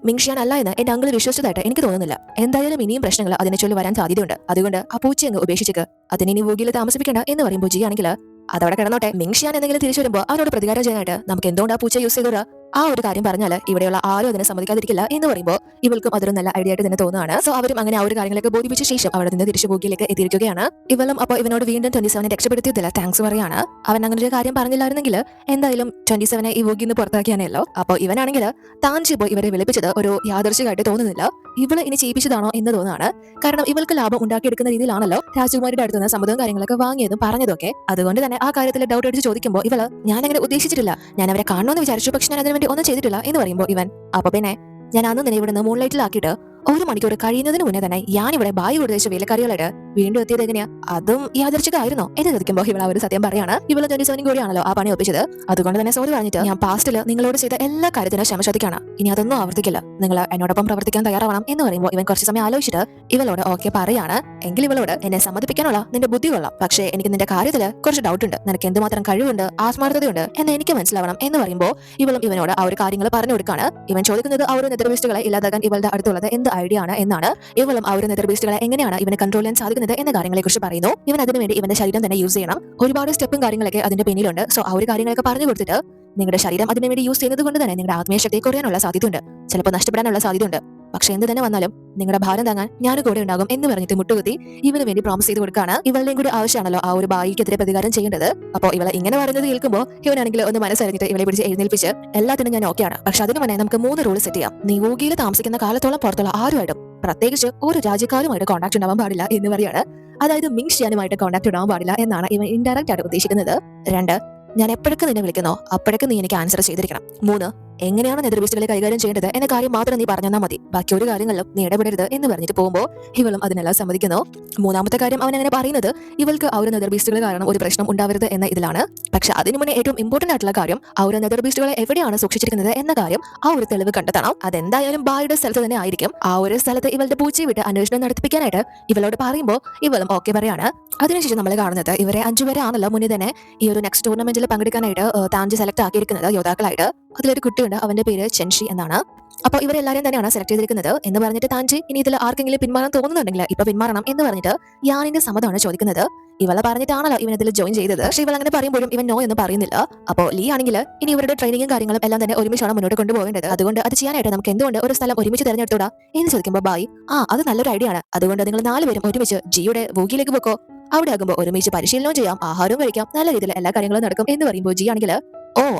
മിങ്ഷിയാൻ അല്ല എന്ന് എന്റെ അങ്കിൾ വിശ്വസിച്ചതായിട്ട് എനിക്ക് തോന്നുന്നില്ല, എന്തായാലും ഇനിയും പ്രശ്നങ്ങൾ അതിനെ ചൊല്ലി വരാൻ സാധ്യതയുണ്ട്, അതുകൊണ്ട് ആ പൂച്ചയെ അങ്ങ് ഉപേക്ഷിച്ചേക്ക്, അതിനെ ഇനി വൂഗിയിൽ താമസിപ്പിക്കേണ്ട എന്ന് പറയുമ്പോൾ ജി ആണെങ്കിൽ അതവിടെ കിടന്നോട്ടെ, മിങ്ഷിയാൻ എന്തെങ്കിലും തിരിച്ചു വരുമ്പോൾ അവരോട് പ്രതികാരം ചെയ്യാനായിട്ട് നമുക്ക് എന്തുകൊണ്ട് ആ പൂച്ച യൂസ് ചെയ്തോരാ, ആ ഒരു കാര്യം പറഞ്ഞാൽ ഇവിടെയുള്ള ആരും അതിനെ സമ്മതിക്കാതിരിക്കില്ല എന്ന് പറയുമ്പോൾ ഇവൾക്കും അതൊരു നല്ല ഐഡിയ ആയിട്ട് തന്നെ തോന്നുകയാണ്. സോ അവരും അങ്ങനെ ആ ഒരു കാര്യങ്ങളൊക്കെ ബോധിപ്പിച്ച ശേഷം അവിടെ നിന്ന് തിരിച്ചു വൂഗിയിലേക്ക് എത്തിയിരിക്കുകയാണ്. ഇവളും അപ്പോൾ ഇവനോട് വീണ്ടും 27 രക്ഷപ്പെടുത്തിയതില്ല താങ്ക്സ് പറയാണ്. അവൻ അങ്ങനെ ഒരു കാര്യം പറഞ്ഞില്ലായിരുന്നെങ്കിൽ എന്തായാലും 27 ഈ വൂഗിൽ നിന്ന് പുറത്താക്കിയാണല്ലോ. അപ്പോൾ ഇവനാണെങ്കിൽ താഞ്ചി പോയി ഇവരെ വിളിപ്പിച്ചത് ഒരു യാദർശികമായിട്ട് തോന്നുന്നില്ല, ഇവള് ഇനി ചെയ്യിപ്പിച്ചതാണോ എന്ന് തോന്നുകയാണ്. കാരണം ഇവൾക്ക് ലാഭം ഉണ്ടാക്കിയെടുക്കുന്ന രീതിയിലാണല്ലോ രാജകുമാരിയുടെ അടുത്തുനിന്ന് സമ്മതവും കാര്യങ്ങളൊക്കെ വാങ്ങിയതും പറഞ്ഞതൊക്കെ. അതുകൊണ്ട് തന്നെ ആ കാര്യത്തിൽ ഡൗട്ട് അടിച്ച് ചോദിക്കുമ്പോൾ ഇവള് ഞാൻ അങ്ങനെ ഉദ്ദേശിച്ചിട്ടില്ല, ഞാൻ അവരെ കാണണമെന്ന് വിചാരിച്ചു, പക്ഷെ ഞാൻ അതിന് വേണ്ടി ഒന്നും ചെയ്തിട്ടില്ല എന്ന് പറയുമ്പോൾ ഇവൻ അപ്പൊ പിന്നെ ഞാൻ അന്ന് നിന്നെ ഇവിടെ നിന്ന് മൂൺലൈറ്റിലാക്കിയിട്ട് 1 മണിക്കൂർ കഴിയുന്നതിന് മുന്നേ തന്നെ ഞാൻ ഇവിടെ ബായി ഉപദേശിച്ച വേലക്കാരികളായിട്ട് വീണ്ടും എത്തിയത് എങ്ങനെയാ, അതും യാദർച്ഛികമായിരുന്നോ എന്ന് ചോദിക്കുമ്പോൾ ഇവൾ ഒരു സത്യം പറയാണ്. ഇവള് 27 കൂടിയാണല്ലോ ആ പണി ഒപ്പിച്ചത്, അതുകൊണ്ട് തന്നെ സോറി പറഞ്ഞിട്ട് ഞാൻ പാസ്റ്റിൽ നിങ്ങളോട് ചെയ്ത എല്ലാ കാര്യത്തിനും ക്ഷമ ചോദിക്കാണ്, ഇനി അതൊന്നും ആവർത്തിക്കില്ല, നിങ്ങൾ എന്നോടൊപ്പം പ്രവർത്തിക്കാൻ തയ്യാറാവണം എന്ന് പറയുമ്പോൾ ഇവൻ കുറച്ച് സമയം ആലോചിച്ചിട്ട് ഇവളോട് ഓക്കെ പറയാണ്. എങ്കിൽ ഇവളോട് എന്നെ സമ്മതിപ്പിക്കാനുള്ള നിന്റെ ബുദ്ധി കൊള്ളാം, പക്ഷേ എനിക്ക് നിന്റെ കാര്യത്തിൽ കുറച്ച് ഡൗട്ട് ഉണ്ട്, നിനക്ക് എന്തുമാത്രം കഴിവുണ്ട് ആത്മാർത്ഥതയുണ്ട് എന്ന് എനിക്ക് മനസ്സിലാവണം എന്ന് പറയുമ്പോൾ ഇവളും ഇവനോട് ആ ഒരു കാര്യങ്ങൾ പറഞ്ഞു കൊടുക്കാണ്. ഇവൻ ചോദിക്കുന്നത് ആ ഒരു നെതർബീസ്റ്റുകളെ ഇല്ലാതാക്കാൻ ഇവളുടെ അടുത്തുള്ളത് എന്ത് ഐഡിയ ആണ് എന്നാണ്. ഇവളും ആ ഒരു നെതർബീസ്റ്റുകളെ എങ്ങനെയാണ് ഇവനെ കൺട്രോൾ ചെയ്യാൻ സാധിക്കുന്നത് എന്ന കാര്യങ്ങളെ കുറിച്ച് പറയുന്നു. ഇവൻ അതിനുവേണ്ടി ഇവന്റെ ശരീരം തന്നെ യൂസ് ചെയ്യണം, ഒരുപാട് സ്റ്റെപ്പും കാര്യങ്ങളൊക്കെ അതിന്റെ പിന്നിലുണ്ട്. സോ ആ ഒരു കാര്യങ്ങളൊക്കെ പറഞ്ഞു കൊടുത്തിട്ട് നിങ്ങളുടെ ശരീരം അതിനുവേണ്ടി യൂസ് ചെയ്യുന്നത് കൊണ്ട് തന്നെ നിങ്ങളുടെ ആത്മീയ ശക്തി കുറയാനുള്ള സാധ്യതയുണ്ട്, ചിലപ്പോൾ നഷ്ടപ്പെടാനുള്ള സാധ്യതയുണ്ട്, പക്ഷെ എന്ത് തന്നെ വന്നാലും നിങ്ങളുടെ ഭാരം താങ്ങാൻ ഞാൻ കൂടെ ഉണ്ടാകും എന്ന് പറഞ്ഞിട്ട് മുട്ടുകുത്തി ഇവന് വേണ്ടി പ്രോമിസ് ചെയ്ത് കൊടുക്കാണ്. ഇവളുടെയും കൂടി ആവശ്യമാണല്ലോ ആ ഒരു ബായിക്കെതിരെ പ്രതികാരം ചെയ്യേണ്ടത്. അപ്പോൾ ഇവളെ ഇങ്ങനെ പറയുന്നത് കേൾക്കുമ്പോൾ ഇവനാണെങ്കിൽ ഒന്ന് മനസ്സറിഞ്ഞിട്ട് ഇവളെ പിടിച്ച് എഴുന്നേൽപ്പിച്ച് എല്ലാത്തിനും ഞാൻ ഓക്കെയാണ്, പക്ഷെ അതിന് മുന്നേ നമുക്ക് 3 റൂൾ സെറ്റ് ചെയ്യാം. നീ വൂഗിയിൽ താമസിക്കുന്ന കാലത്തോളം പുറത്തുള്ള ആരുമായിട്ടും പ്രത്യേകിച്ച് ഒരു രാജ്യക്കാരുമായിട്ട് കോൺടാക്ട് ഉണ്ടാവാൻ പാടില്ല എന്ന് പറയാണ്. അതായത് മിങ്ഷിയാനുമായിട്ട് കോൺടാക്ട് ഉണ്ടാവാൻ പാടില്ല എന്നാണ് ഇവൻ ഇൻഡയറക്റ്റ് ആയിട്ട് ഉദ്ദേശിക്കുന്നത്. 2 ഞാൻ എപ്പോഴൊക്കെ നിന്നെ വിളിക്കുന്നോ അപ്പോഴൊക്കെ നീ എനിക്ക് ആൻസർ ചെയ്തിരിക്കണം. 3 എങ്ങനെയാണ് നെതർബീസ്റ്റുകളെ കൈകാര്യം ചെയ്യേണ്ടത് എന്ന കാര്യം മാത്രം നീ പറഞ്ഞാൽ മതി, ബാക്കി ഒരു കാര്യങ്ങളിലും നീ ഇടപെടരുത് എന്ന് പറഞ്ഞിട്ട് പോകുമ്പോൾ ഇവളും അതിനെല്ലാം സമ്മതിക്കുന്നു. 3ാമത്തെ കാര്യം അവൻ അങ്ങനെ പറയുന്നത് ഇവൾക്ക് ആ ഒരു നെതർബീസ്റ്റുകൾ കാരണം ഒരു പ്രശ്നം ഉണ്ടാവരുത് എന്ന ഇതിലാണ്. പക്ഷെ അതിനു മുന്നേ ഏറ്റവും ഇമ്പോർട്ടന്റ് ആയിട്ടുള്ള കാര്യം ആ ഒരു നെതർബീസ്റ്റുകളെ എവിടെയാണ് സൂക്ഷിച്ചിരിക്കുന്നത് എന്ന കാര്യം ആ ഒരു തെളിവ് കണ്ടെത്തണം. അതെന്തായാലും ബായുടെ സ്ഥലത്ത് തന്നെ ആയിരിക്കും. ആ ഒരു സ്ഥലത്ത് ഇവളുടെ പൂച്ചയെ വിട്ട് അന്വേഷണം നടത്തിപ്പിക്കാനായിട്ട് ഇവളോട് പറയുമ്പോൾ ഇവളും ഓക്കെ പറയാണ്. അതിനുശേഷം നമ്മൾ കാണുന്നത് ഇവരെ 5 പേരെ ആണല്ലോ മുന്നേ തന്നെ ഈ ഒരു നെക്സ്റ്റ് ടൂർണമെന്റിൽ പങ്കെടുക്കാനായിട്ട് താഞ്ചി സെലക്ട് ആക്കിയിരിക്കുന്നത് യോദ്ധാക്കളായിട്ട്. അതിലൊരു കുട്ടിയുണ്ട്, അവന്റെ പേര് ചെൻഷി എന്നാണ്. അപ്പോൾ ഇവരെല്ലാരും തന്നെയാണ് സെലക്ട് ചെയ്തിരിക്കുന്നത് എന്ന് പറഞ്ഞിട്ട് താഞ്ചി ഇനി ഇതിൽ ആർക്കെങ്കിലും പിന്മാറാൻ തോന്നുന്നുണ്ടെങ്കിൽ ഇപ്പൊ പിന്മാറണം എന്ന് പറഞ്ഞിട്ട് യാനിന്റെ സമ്മതമാണ് ചോദിക്കുന്നത്. ഇവളെ പറഞ്ഞിട്ടാണല്ലോ ഇവൻ ഇതിൽ ജോയിൻ ചെയ്തത്. പക്ഷെ ഇവൾ അങ്ങനെ പറയുമ്പോഴും ഇവൻ നോ എന്ന് പറയുന്നില്ല. അപ്പോൾ ലീ ആണെങ്കിൽ ഇനി ഇവരുടെ ട്രെയിനിങ്ങും കാര്യങ്ങളും എല്ലാം തന്നെ ഒരുമിച്ചാണ് മുന്നോട്ട് കൊണ്ടുപോകേണ്ടത്. അതുകൊണ്ട് അത് ചെയ്യാനായിട്ട് നമുക്ക് എന്തുകൊണ്ട് ഒരു സ്ഥലം ഒരുമിച്ച് തിരഞ്ഞെടുത്തൂടാ എന്ന് ചോദിക്കുമ്പോൾ ബായി അത് നല്ലൊരു ഐഡിയ ആണ്. അതുകൊണ്ട് നിങ്ങൾ 4 പേരും ഒരുമിച്ച് ജിയുടെ വൂഗിയിലേക്ക് പോക്കോ. അവിടെ ആകുമ്പോൾ ഒരുമിച്ച് പരിശീലനവും ചെയ്യാം, ആഹാരവും കഴിക്കാം, നല്ല രീതിയിൽ എല്ലാ കാര്യങ്ങളും നടക്കും എന്ന് പറയുമ്പോൾ ജി ആണെങ്കിൽ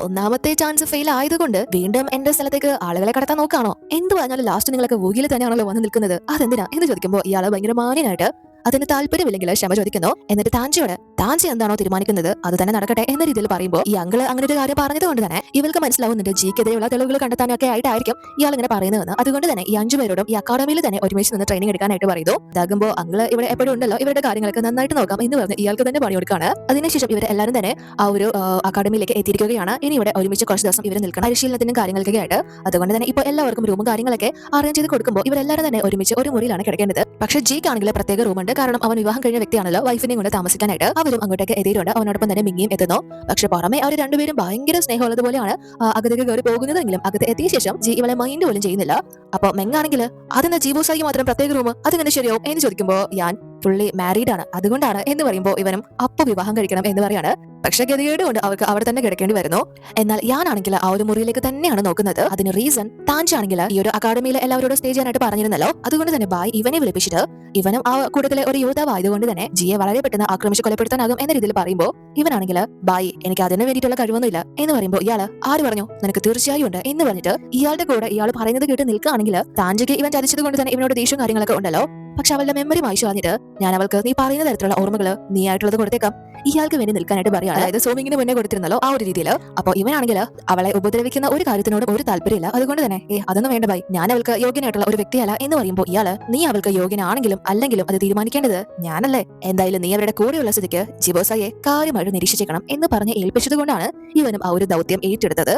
ഒന്നാമത്തെ ചാൻസ് ഫെയിൽ ആയതുകൊണ്ട് വീണ്ടും എന്റെ സ്ഥലത്തേക്ക് ആളുകളെ കടത്താൻ നോക്കാണോ? എന്ത് പറഞ്ഞാലും ലാസ്റ്റ് നിങ്ങളൊക്കെ വൂഗിയിൽ തന്നെയാണല്ലോ വന്ന് നിൽക്കുന്നത്, അതെന്തിനാ എന്ന് ചോദിക്കുമ്പോൾ ഇയാള് ഭയങ്കര മാന്യനായിട്ട് അതിന് താല്പര്യമില്ലെങ്കിൽ ക്ഷമ ചോദിക്കുന്നു. എന്നിട്ട് താഞ്ചി എന്താണോ തീരുമാനിക്കുന്നത് അത് തന്നെ നടക്കട്ടെ എന്ന രീതിയിൽ പറയുമ്പോൾ ഈ അങ്കിള് അങ്ങനെ ഒരു കാര്യം പറഞ്ഞത് കൊണ്ട് തന്നെ ഇവൾക്ക് മനസ്സിലാവുന്നുണ്ട് ജിക്കെതിരെയുള്ള തെളിവുകൾ കണ്ടെത്താനൊക്കെ ആയിട്ടായിരിക്കും ഇയാൾ ഇങ്ങനെ പറയുന്നതെന്ന്. അതുകൊണ്ട് തന്നെ ഈ 5 പേരോടും ഈ അക്കാഡമിയിൽ തന്നെ ഒരുമിച്ച് നിന്ന് ട്രെയിനിങ് എടുക്കാനായിട്ട് പറയുന്നു. ഇതാകുമ്പോൾ അങ്കിള് ഇവിടെ എപ്പോഴും ഉണ്ടല്ലോ, ഇവരുടെ കാര്യങ്ങളൊക്കെ നന്നായിട്ട് നോക്കാം എന്ന് പറഞ്ഞ് ഇയാൾക്ക് തന്നെ പണി കൊടുക്കാണ്. അതിനുശേഷം ഇവരെല്ലാവരും തന്നെ ആ ഒരു അക്കാഡമിയിലേക്ക് എത്തിയിരിക്കുകയാണ്. ഇനി ഇവിടെ ഒരുമിച്ച് കുറച്ച് ദിവസം ഇവർ നിൽക്കണം പരിശീലനത്തിനും കാര്യങ്ങൾക്കൊക്കെ ആയിട്ട്. അതുകൊണ്ട് തന്നെ ഇപ്പോൾ എല്ലാവർക്കും റൂമും കാര്യങ്ങളൊക്കെ അറേഞ്ച് ചെയ്ത് കൊടുക്കുമ്പോൾ ഇവരെല്ലാവരും തന്നെ ഒരുമിച്ച് ഒരു മുറിയിലാണ് കിടക്കേണ്ടത്. പക്ഷേ ജിക്കാണെങ്കിൽ പ്രത്യേക റൂമുണ്ട്. കാരണം അവൻ വിവാഹം കഴിഞ്ഞ വ്യക്തിയാണല്ലോ, വൈഫിനെയും കൊണ്ട് താമസിക്കാനായിട്ട് അവരും അങ്ങോട്ടേക്ക് എത്തിയിട്ടുണ്ട്. അവനോടൊപ്പം തന്നെ മിങ്ങിയും എത്തുന്നു. പക്ഷെ പുറമെ അവർ രണ്ടുപേരും ഭയങ്കര സ്നേഹമുള്ളതുപോലെയാണ് അകത്തേക്ക് കയറി പോകുന്നതെങ്കിലും അകത്ത് എത്തിയ ശേഷം ജി ഇവളെ മൈൻഡ് പോലും ചെയ്യുന്നില്ല. അപ്പൊ മെങ്ങാണെങ്കിൽ അതെന്നാ ജീവോസായി മാത്രം പ്രത്യേക റൂം അതെങ്ങനെ ശരിയാവും എന്ന് ചോദിക്കുമ്പോൾ ഞാൻ പുള്ളി മാരീഡ് ആണ് അതുകൊണ്ടാണ് എന്ന് പറയുമ്പോൾ ഇവനും അപ്പൊ വിവാഹം കഴിക്കണം എന്ന് പറയാണ്. പക്ഷെ ഗതികേട് കൊണ്ട് അവർക്ക് അവിടെ തന്നെ കിടക്കേണ്ടി വരുന്നു. എന്നാൽ ഞാനാണെങ്കിൽ ആ ഒരു മുറിയിലേക്ക് തന്നെയാണ് നോക്കുന്നത്. അതിന് റീസൺ താഞ്ചാണെങ്കിൽ ഈ ഒരു അക്കാഡമിയിൽ എല്ലാവരോടും സ്റ്റേ ചെയ്യാനായിട്ട് പറഞ്ഞിരുന്നല്ലോ. അതുകൊണ്ട് തന്നെ ബായ് ഇവനെ വിളിപ്പിച്ചിട്ട് ഇവനും ആ കൂട്ടത്തിലെ ഒരു യോദ്ധാവ് ആയതുകൊണ്ട് തന്നെ ജിയെ വളരെ പെട്ടെന്ന് ആക്രമിച്ച് കൊലപ്പെടുത്താനാകും എന്ന രീതിയിൽ പറയുമ്പോൾ ഇവനാണെങ്കിൽ ബായ് എനിക്ക് അതിന് വേണ്ടിയിട്ടുള്ള കഴിവൊന്നുമില്ല എന്ന് പറയുമ്പോൾ ഇയാള് ആര് പറഞ്ഞു നിനക്ക് തീർച്ചയായും ഉണ്ട് എന്ന് പറഞ്ഞിട്ട് ഇയാളുടെ കൂടെ ഇയാൾ പറയുന്നത് കേട്ട് നിൽക്കുകയാണെങ്കിൽ താഞ്ചയ്ക്ക് ഇവൻ ചതിച്ചത് കൊണ്ട് തന്നെ ഇവനോട് ദേഷ്യവും കാര്യങ്ങളൊക്കെ ഉണ്ടല്ലോ. പക്ഷെ അവളുടെ മെമ്മറി വായിച്ചു കളഞ്ഞിട്ട് ഞാൻ അവൾക്ക് നീ പറയുന്ന തരത്തിലുള്ള ഓർമ്മകള് നീ ആയിട്ടുള്ളത് കൊടുത്തേക്കാം ഇയാൾക്ക് വേണ്ടി നിൽക്കാനായിട്ട് പറയാണ്. അതായത് സോമിങ്ങിന് മുന്നേ കൊടുത്തിരുന്നല്ലോ ആ ഒരു രീതിയിൽ. അപ്പൊ ഇവനാണെങ്കിൽ അവളെ ഉപദ്രവിക്കുന്ന ഒരു കാര്യത്തിനോട് ഒരു താല്പര്യമില്ല. അതുകൊണ്ട് തന്നെ അതൊന്നും വേണ്ട ബൈ, ഞാൻ അവൾക്ക് യോഗ്യനായിട്ടുള്ള ഒരു വ്യക്തിയല്ല എന്ന് പറയുമ്പോൾ ഇയാള് നീ അവൾക്ക് യോഗ്യനാണെങ്കിലും അല്ലെങ്കിലും അത് തീരുമാനിക്കേണ്ടത് ഞാനല്ലേ, എന്തായാലും നീ അവരുടെ കൂടെയുള്ള സ്ഥിതിക്ക് ജിബോസായെ കാര്യമായിട്ട് നിരീക്ഷിച്ചേക്കണം എന്ന് പറഞ്ഞ് ഏൽപ്പിച്ചത് കൊണ്ടാണ് ഇവനും ആ ഒരു ദൗത്യം ഏറ്റെടുത്തത്.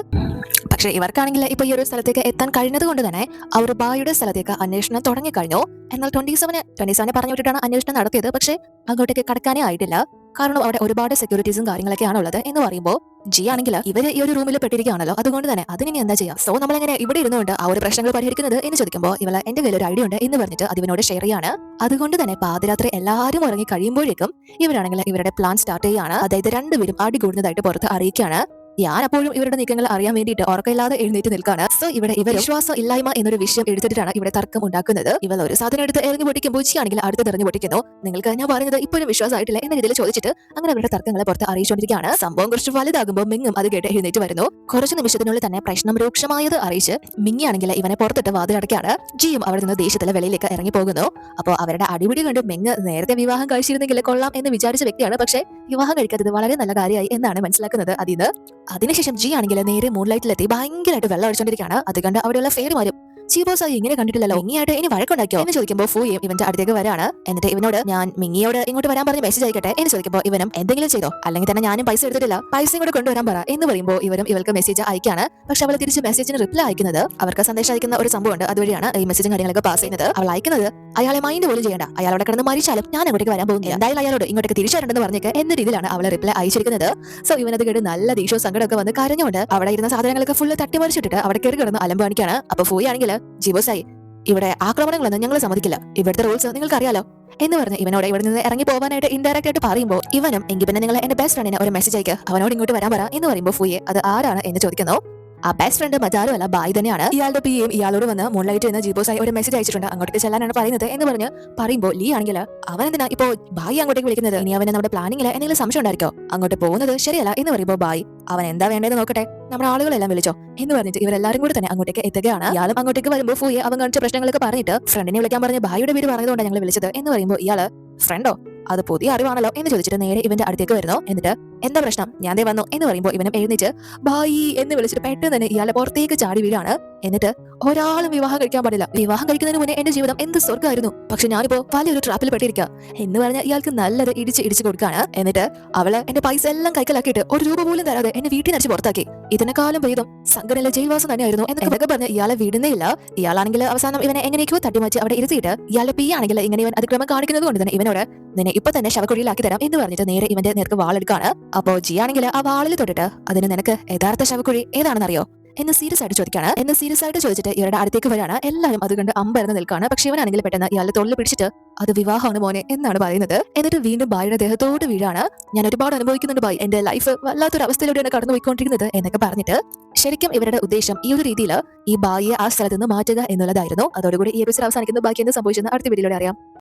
പക്ഷെ ഇവർക്കാണെങ്കിൽ ഇപ്പൊ ഈ ഒരു സ്ഥലത്തേക്ക് എത്താൻ കഴിഞ്ഞത് കൊണ്ട് തന്നെ അവർ ബായുടെ സ്ഥലത്തേക്ക് അന്വേഷണം തുടങ്ങിക്കഴിഞ്ഞു. എന്നാൽ 27 പറഞ്ഞു വിട്ടിട്ടാണ് അന്വേഷണം നടത്തിയത്. പക്ഷെ അങ്ങോട്ടേക്ക് കടക്കാനേ ആയിട്ടില്ല. കാരണം അവിടെ ഒരുപാട് സെക്യൂരിറ്റീസും കാര്യങ്ങളൊക്കെയാണ് ഉള്ളത് എന്ന് പറയുമ്പോൾ ജി ആണെങ്കിൽ ഇവര് ഈ ഒരു റൂമിൽ പെട്ടിരിക്കുകയാണല്ലോ. അതുകൊണ്ട് തന്നെ അതിനി എന്താ ചെയ്യാം, സോ നമ്മളെങ്ങനെ ഇവിടെ ഇരുന്നുകൊണ്ട് ആ ഒരു പ്രശ്നങ്ങൾ പരിഹരിക്കുന്നത് എന്ന് ചോദിക്കുമ്പോൾ ഇവളെ എന്റെ കയ്യിൽ ഒരു ഐഡിയ ഉണ്ട് എന്ന് പറഞ്ഞിട്ട് അതിനോട് ഷെയർ ചെയ്യാണ്. അതുകൊണ്ട് തന്നെ പാതിരാത്രി എല്ലാവരും ഉറങ്ങി കഴിയുമ്പോഴേക്കും ഇവരാണെങ്കിൽ ഇവരുടെ പ്ലാൻ സ്റ്റാർട്ട് ചെയ്യാണ്. അതായത് രണ്ടുപേരും അടികൂടുന്നതായിട്ട് പുറത്ത് അറിയിക്കുകയാണ്. ഞാൻ അപ്പോഴും ഇവരുടെ നീക്കങ്ങൾ അറിയാൻ വേണ്ടിയിട്ട് ഉറക്കമില്ലാതെ എഴുന്നേറ്റ് നിൽക്കാണ്. സോ ഇവിടെ ഇവർ വിശ്വാസം ഇല്ലായ്മ എന്നൊരു വിഷയം എടുത്തിട്ടാണ് ഇവിടെ തർക്കം ഉണ്ടാക്കുന്നത്. ഇവൾ ഒരു സാധനം എടുത്ത് എറിഞ്ഞു പൊട്ടിക്കുമ്പോൾ ആണെങ്കിൽ അടുത്ത് തെറിഞ്ഞു പൊട്ടിക്കുന്നു. നിങ്ങൾക്ക് ഞാൻ പറയുന്നത് ഇപ്പോഴും വിശ്വാസമായിട്ടില്ല എന്ന രീതിയിൽ ചോദിച്ചിട്ട് അങ്ങനെ അവരുടെ തർക്കങ്ങളെ പുറത്ത് അറിയിച്ചുകൊണ്ടിരിക്കുകയാണ്. സംഭവം കുറച്ച് വലുതാകുമ്പോൾ മിങ്ങും അത് കേട്ട് എഴുന്നേറ്റ് വരുന്നു. കുറച്ച് നിമിഷത്തിനുള്ളിൽ തന്നെ പ്രശ്നം രൂക്ഷമായത് അറിയിച്ച് മിങ്ങിയാണെങ്കിൽ ഇവനെ പുറത്തിട്ട് വാതിലടക്കാണ്. ജിയും അവിടെ നിന്ന് ദേഷ്യത്തിലെ വെളിയിലേക്ക് ഇറങ്ങി പോകുന്നു. അപ്പോൾ അവരുടെ അടിപിടി കണ്ട് മിങ് നേരത്തെ വിവാഹം കഴിച്ചിരുന്നെങ്കിൽ കൊള്ളാം എന്ന് വിചാരിച്ച വ്യക്തിയാണ്. പക്ഷേ വിവാഹം കഴിക്കാത്തത് വളരെ നല്ല കാര്യമായി എന്നാണ് മനസ്സിലാക്കുന്നത് അതിന്. അതിനുശേഷം ജി ആണെങ്കിൽ നേരെ മൂൺലൈറ്റിലെത്തി ഭയങ്കരമായിട്ട് വെള്ളം അടിച്ചോണ്ടിരിക്കുകയാണ്. അത് കണ്ട് അവിടെയുള്ള ഫെയർമാരും ചീബോസായി ഇങ്ങനെ കണ്ടിട്ടില്ലല്ലോ, മിങ്ങിയായിട്ട് ഇനി വഴക്കുണ്ടാക്കിയോ എന്ന് ചോദിക്കുമ്പോൾ ഫൂയും ഇവന്റെ അടുത്തേക്ക് വരാണ്. എന്നിട്ട് ഇവനോട് ഞാൻ മിങ്ങിയോട് ഇങ്ങോട്ട് വരാൻ പറഞ്ഞ് മെസ്സേജ് അയക്കട്ടെ എന്ന് ചോദിക്കുമ്പോൾ ഇവനും എന്തെങ്കിലും ചെയ്തോ, അല്ലെങ്കിൽ തന്നെ ഞാനും പൈസ എടുത്തിട്ടില്ല, പൈസയും കൂടെ കൊണ്ടുവരാൻ പറ എന്ന് പറയുമ്പോൾ ഇവരും ഇവൾക്ക് മെസ്സേജ് അയക്കാണ്. പക്ഷെ അവൾ തിരിച്ച് മെസ്സേജിന് റിപ്ലൈ അയക്കുന്നത് അവർക്ക് സന്ദേശം അയക്കുന്ന ഒരു സംഭവമുണ്ട്, അതുവഴിയാണ് ഈ മെസ്സേജും കാര്യങ്ങളൊക്കെ പാസ് ചെയ്യുന്നത്. അവൾ അയക്കുന്നത് അയാളെ മൈൻഡ് പോലും ചെയ്യേണ്ട, അയാളോട് കിടന്ന് മരിച്ചാലും ഞാൻ അങ്ങോട്ടേക്ക് വരാൻ പോകുന്നില്ല, എന്തായാലും അയാളോട് ഇങ്ങോട്ടേക്ക് തിരിച്ചു വരണ്ടെന്ന് പറഞ്ഞേക്ക് എന്ന രീതിയിലാണ് അവളെ റിപ്ലൈ അയച്ചിരിക്കുന്നത്. സോ ഇവനത് കേട്ട് നല്ല ദേഷ്യവും സങ്കടമൊക്കെ വന്ന് കരഞ്ഞുകൊണ്ട് അവിടെ ഇരുന്ന സാധനങ്ങളൊക്കെ ഫുള്ള് തട്ടിമറിച്ചിട്ട് അവിടെ കയറി കിടന്ന് അലമ്പ് കാണിക്കാണ്. അപ്പൊ ഫൂയി ആണെങ്കിൽ ജിബോസായി ഇവിടെ ആക്രമണങ്ങളൊന്നും ഞങ്ങൾ സമ്മതിക്കില്ല, ഇവിടുത്തെ റൂൾസ് നിങ്ങൾക്ക് അറിയാലോ എന്ന് പറഞ്ഞ് ഇവനോട് ഇവിടെ നിന്ന് ഇറങ്ങി പോകാനായിട്ട് ഇൻഡയറക്റ്റ് ആയിട്ട് പറയുമ്പോൾ ഇവനും എങ്കിൽ പിന്നെ നിങ്ങൾ എന്റെ ബെസ്റ്റ് ഫ്രണ്ടിനെ ഒരു മെസ്സേജ് അയക്കുക, അവനോട് ഇങ്ങോട്ട് വരാൻ പറ എന്ന് പറയുമ്പോൾ ഫൂയെ അത് ആരാണ് എന്ന് ചോദിക്കുന്നു. ആ ബെസ്റ്റ് ഫ്രണ്ട് മറ്റാരും അല്ല ബായ് തന്നെയാണ്. ഇയാളുടെ പിയും ഇയാളോട് വന്ന് മുകളിലായിട്ട് നിന്ന് ജീബോസായി ഒരു മെസ്സേജ് അയച്ചിട്ടുണ്ട്, അങ്ങോട്ടേക്ക് ചെല്ലാനാണ് പറയുന്നത് എന്ന് പറഞ്ഞ് പറയുമ്പോൾ ലീ ആണെങ്കിൽ അവൻ എന്തിനാ ഇപ്പോ ബായ് അങ്ങോട്ടേക്ക് വിളിക്കുന്നത്, ഇനി അവന് നമ്മുടെ പ്ലാനിങ്ങിൽ എന്തെങ്കിലും സംശയം ഉണ്ടായിരിക്കോ, അങ്ങോട്ട് പോകുന്നത് ശരിയല്ല എന്ന് പറയുമ്പോൾ ബായ് അവൻ എന്താ വേണ്ടതെന്ന് നോക്കട്ടെ, നമ്മുടെ ആളുകളെല്ലാം വിളിച്ചോ എന്ന് പറഞ്ഞിട്ട് ഇവരെല്ലാരും കൂടെ തന്നെ അങ്ങോട്ടേക്ക് എത്തുകയാണ്. ഇയാളും അങ്ങോട്ടേക്ക് വരുമ്പോൾ ഫൂയെ അവൻ കാണിച്ച പ്രശ്നങ്ങളൊക്കെ പറഞ്ഞിട്ട് ഫ്രണ്ടിനെ വിളിക്കാൻ പറഞ്ഞ ബായിയുടെ പേര് പറഞ്ഞതുകൊണ്ട് ഞങ്ങൾ വിളിച്ചത് എന്ന് പറയുമ്പോൾ ഇയാള് ഫ്രണ്ടോ അത് പുതിയ അറിവാണല്ലോ എന്ന് ചോദിച്ചിട്ട് നേരെ ഇവന്റെ അടുത്തേക്ക് വരുന്നു. എന്നിട്ട് എന്താ പ്രശ്നം, ഞാൻ ദേ വന്നു എന്ന് പറയുമ്പോൾ ഇവനും എഴുന്നേറ്റ് ബായി എന്ന് വിളിച്ചിട്ട് പെട്ടെന്ന് തന്നെ ഇയാളെ പുറത്തേക്ക് ചാടി വീഴാണ്. എന്നിട്ട് ഒരാളും വിവാഹം കഴിക്കാൻ പാടില്ല, വിവാഹം കഴിക്കുന്നതിന് മുന്നേ എന്റെ ജീവിതം എന്ത് സ്വർഗ്ഗമായിരുന്നു, പക്ഷെ ഞാനിപ്പോ വലിയൊരു ട്രാപ്പിൽ പെട്ടിരിക്കുക എന്ന് പറഞ്ഞ ഇയാൾക്ക് നല്ലത് ഇടിച്ച് കൊടുക്കാണ്. എന്നിട്ട് അവള് എന്റെ പൈസ എല്ലാം കൈക്കലാക്കിയിട്ട് ഒരു രൂപ പോലും തരാതെ എന്നെ വീട്ടിൽ നിറച്ച് പുറത്താക്കി, ഇതിനെക്കാലം ഭേദം സംഘടനയിലെ ജയിൽവാസം തന്നെയായിരുന്നു എന്നൊക്കെ പറഞ്ഞ് ഇയാളെ വിടുന്നേയില്ല. ഇയാളാണെങ്കിൽ അവസാനം ഇവനെ എങ്ങനെയൊക്കെയോ തട്ടിമാറ്റി അവിടെ ഇരുത്തിയിട്ട് ഇയാളെ പി ആണെങ്കിൽ ഇങ്ങനെ ഇവൻ അതിക്രമം കാണിക്കുന്നത് കൊണ്ട് തന്നെ ഇവനോട് നിന്നെ ഇപ്പൊ തന്നെ ശവക്കുഴിയിലാക്കി തരാം എന്ന് പറഞ്ഞിട്ട് നേരെ ഇവന്റെ നേർക്ക് വാളെടുക്കാണ്. അപ്പോ ജി ആണെങ്കിൽ ആ വാളിൽ തൊട്ടിട്ട് അതിന് നിനക്ക് യഥാർത്ഥ ശവക്കുഴി ഏതാണെന്നറിയോ എന്ന് സീരിയസ് ആയിട്ട് ചോദിക്കാണ്. എന്ന് സീരിയസ് ആയിട്ട് ചോദിച്ചിട്ട് ഇവരുടെ അടുത്തേക്ക് വരാണ്. എല്ലാവരും അത് കണ്ട് അമ്പരന്ന് നിൽക്കാണ്. പക്ഷെ ഇവനാണെങ്കിൽ പെട്ടെന്ന് ഇയാളുടെ തൊഴിൽ പിടിച്ചിട്ട് അത് വിവാഹമാണ് മോനെ എന്നാണ് പറയുന്നത്. എന്നിട്ട് വീണ്ടും ബായിയുടെ ദേഹത്തോട് വീഴാണ്. ഞാൻ ഒരുപാട് അനുഭവിക്കുന്നുണ്ട് ബായ്, എന്റെ ലൈഫ് വല്ലാത്തൊരു അവസ്ഥയിലൂടെയാണ് കടന്നു പോയിക്കൊണ്ടിരിക്കുന്നത് എന്നൊക്കെ പറഞ്ഞിട്ട് ശരിക്കും ഇവരുടെ ഉദ്ദേശം ഈ ഒരു രീതിയിൽ ഈ ബായിയെ ആ സ്ഥലത്ത് നിന്ന് മാറ്റുക എന്നുള്ളതായിരുന്നു. അതോടുകൂടി ഈ എപ്പിസോഡ് അവസാനിക്കുന്നു. ബാക്കി എന്ത് സംഭവിച്ചെന്ന് അടുത്ത വീഡിയോയിലൂടെ അറിയാം.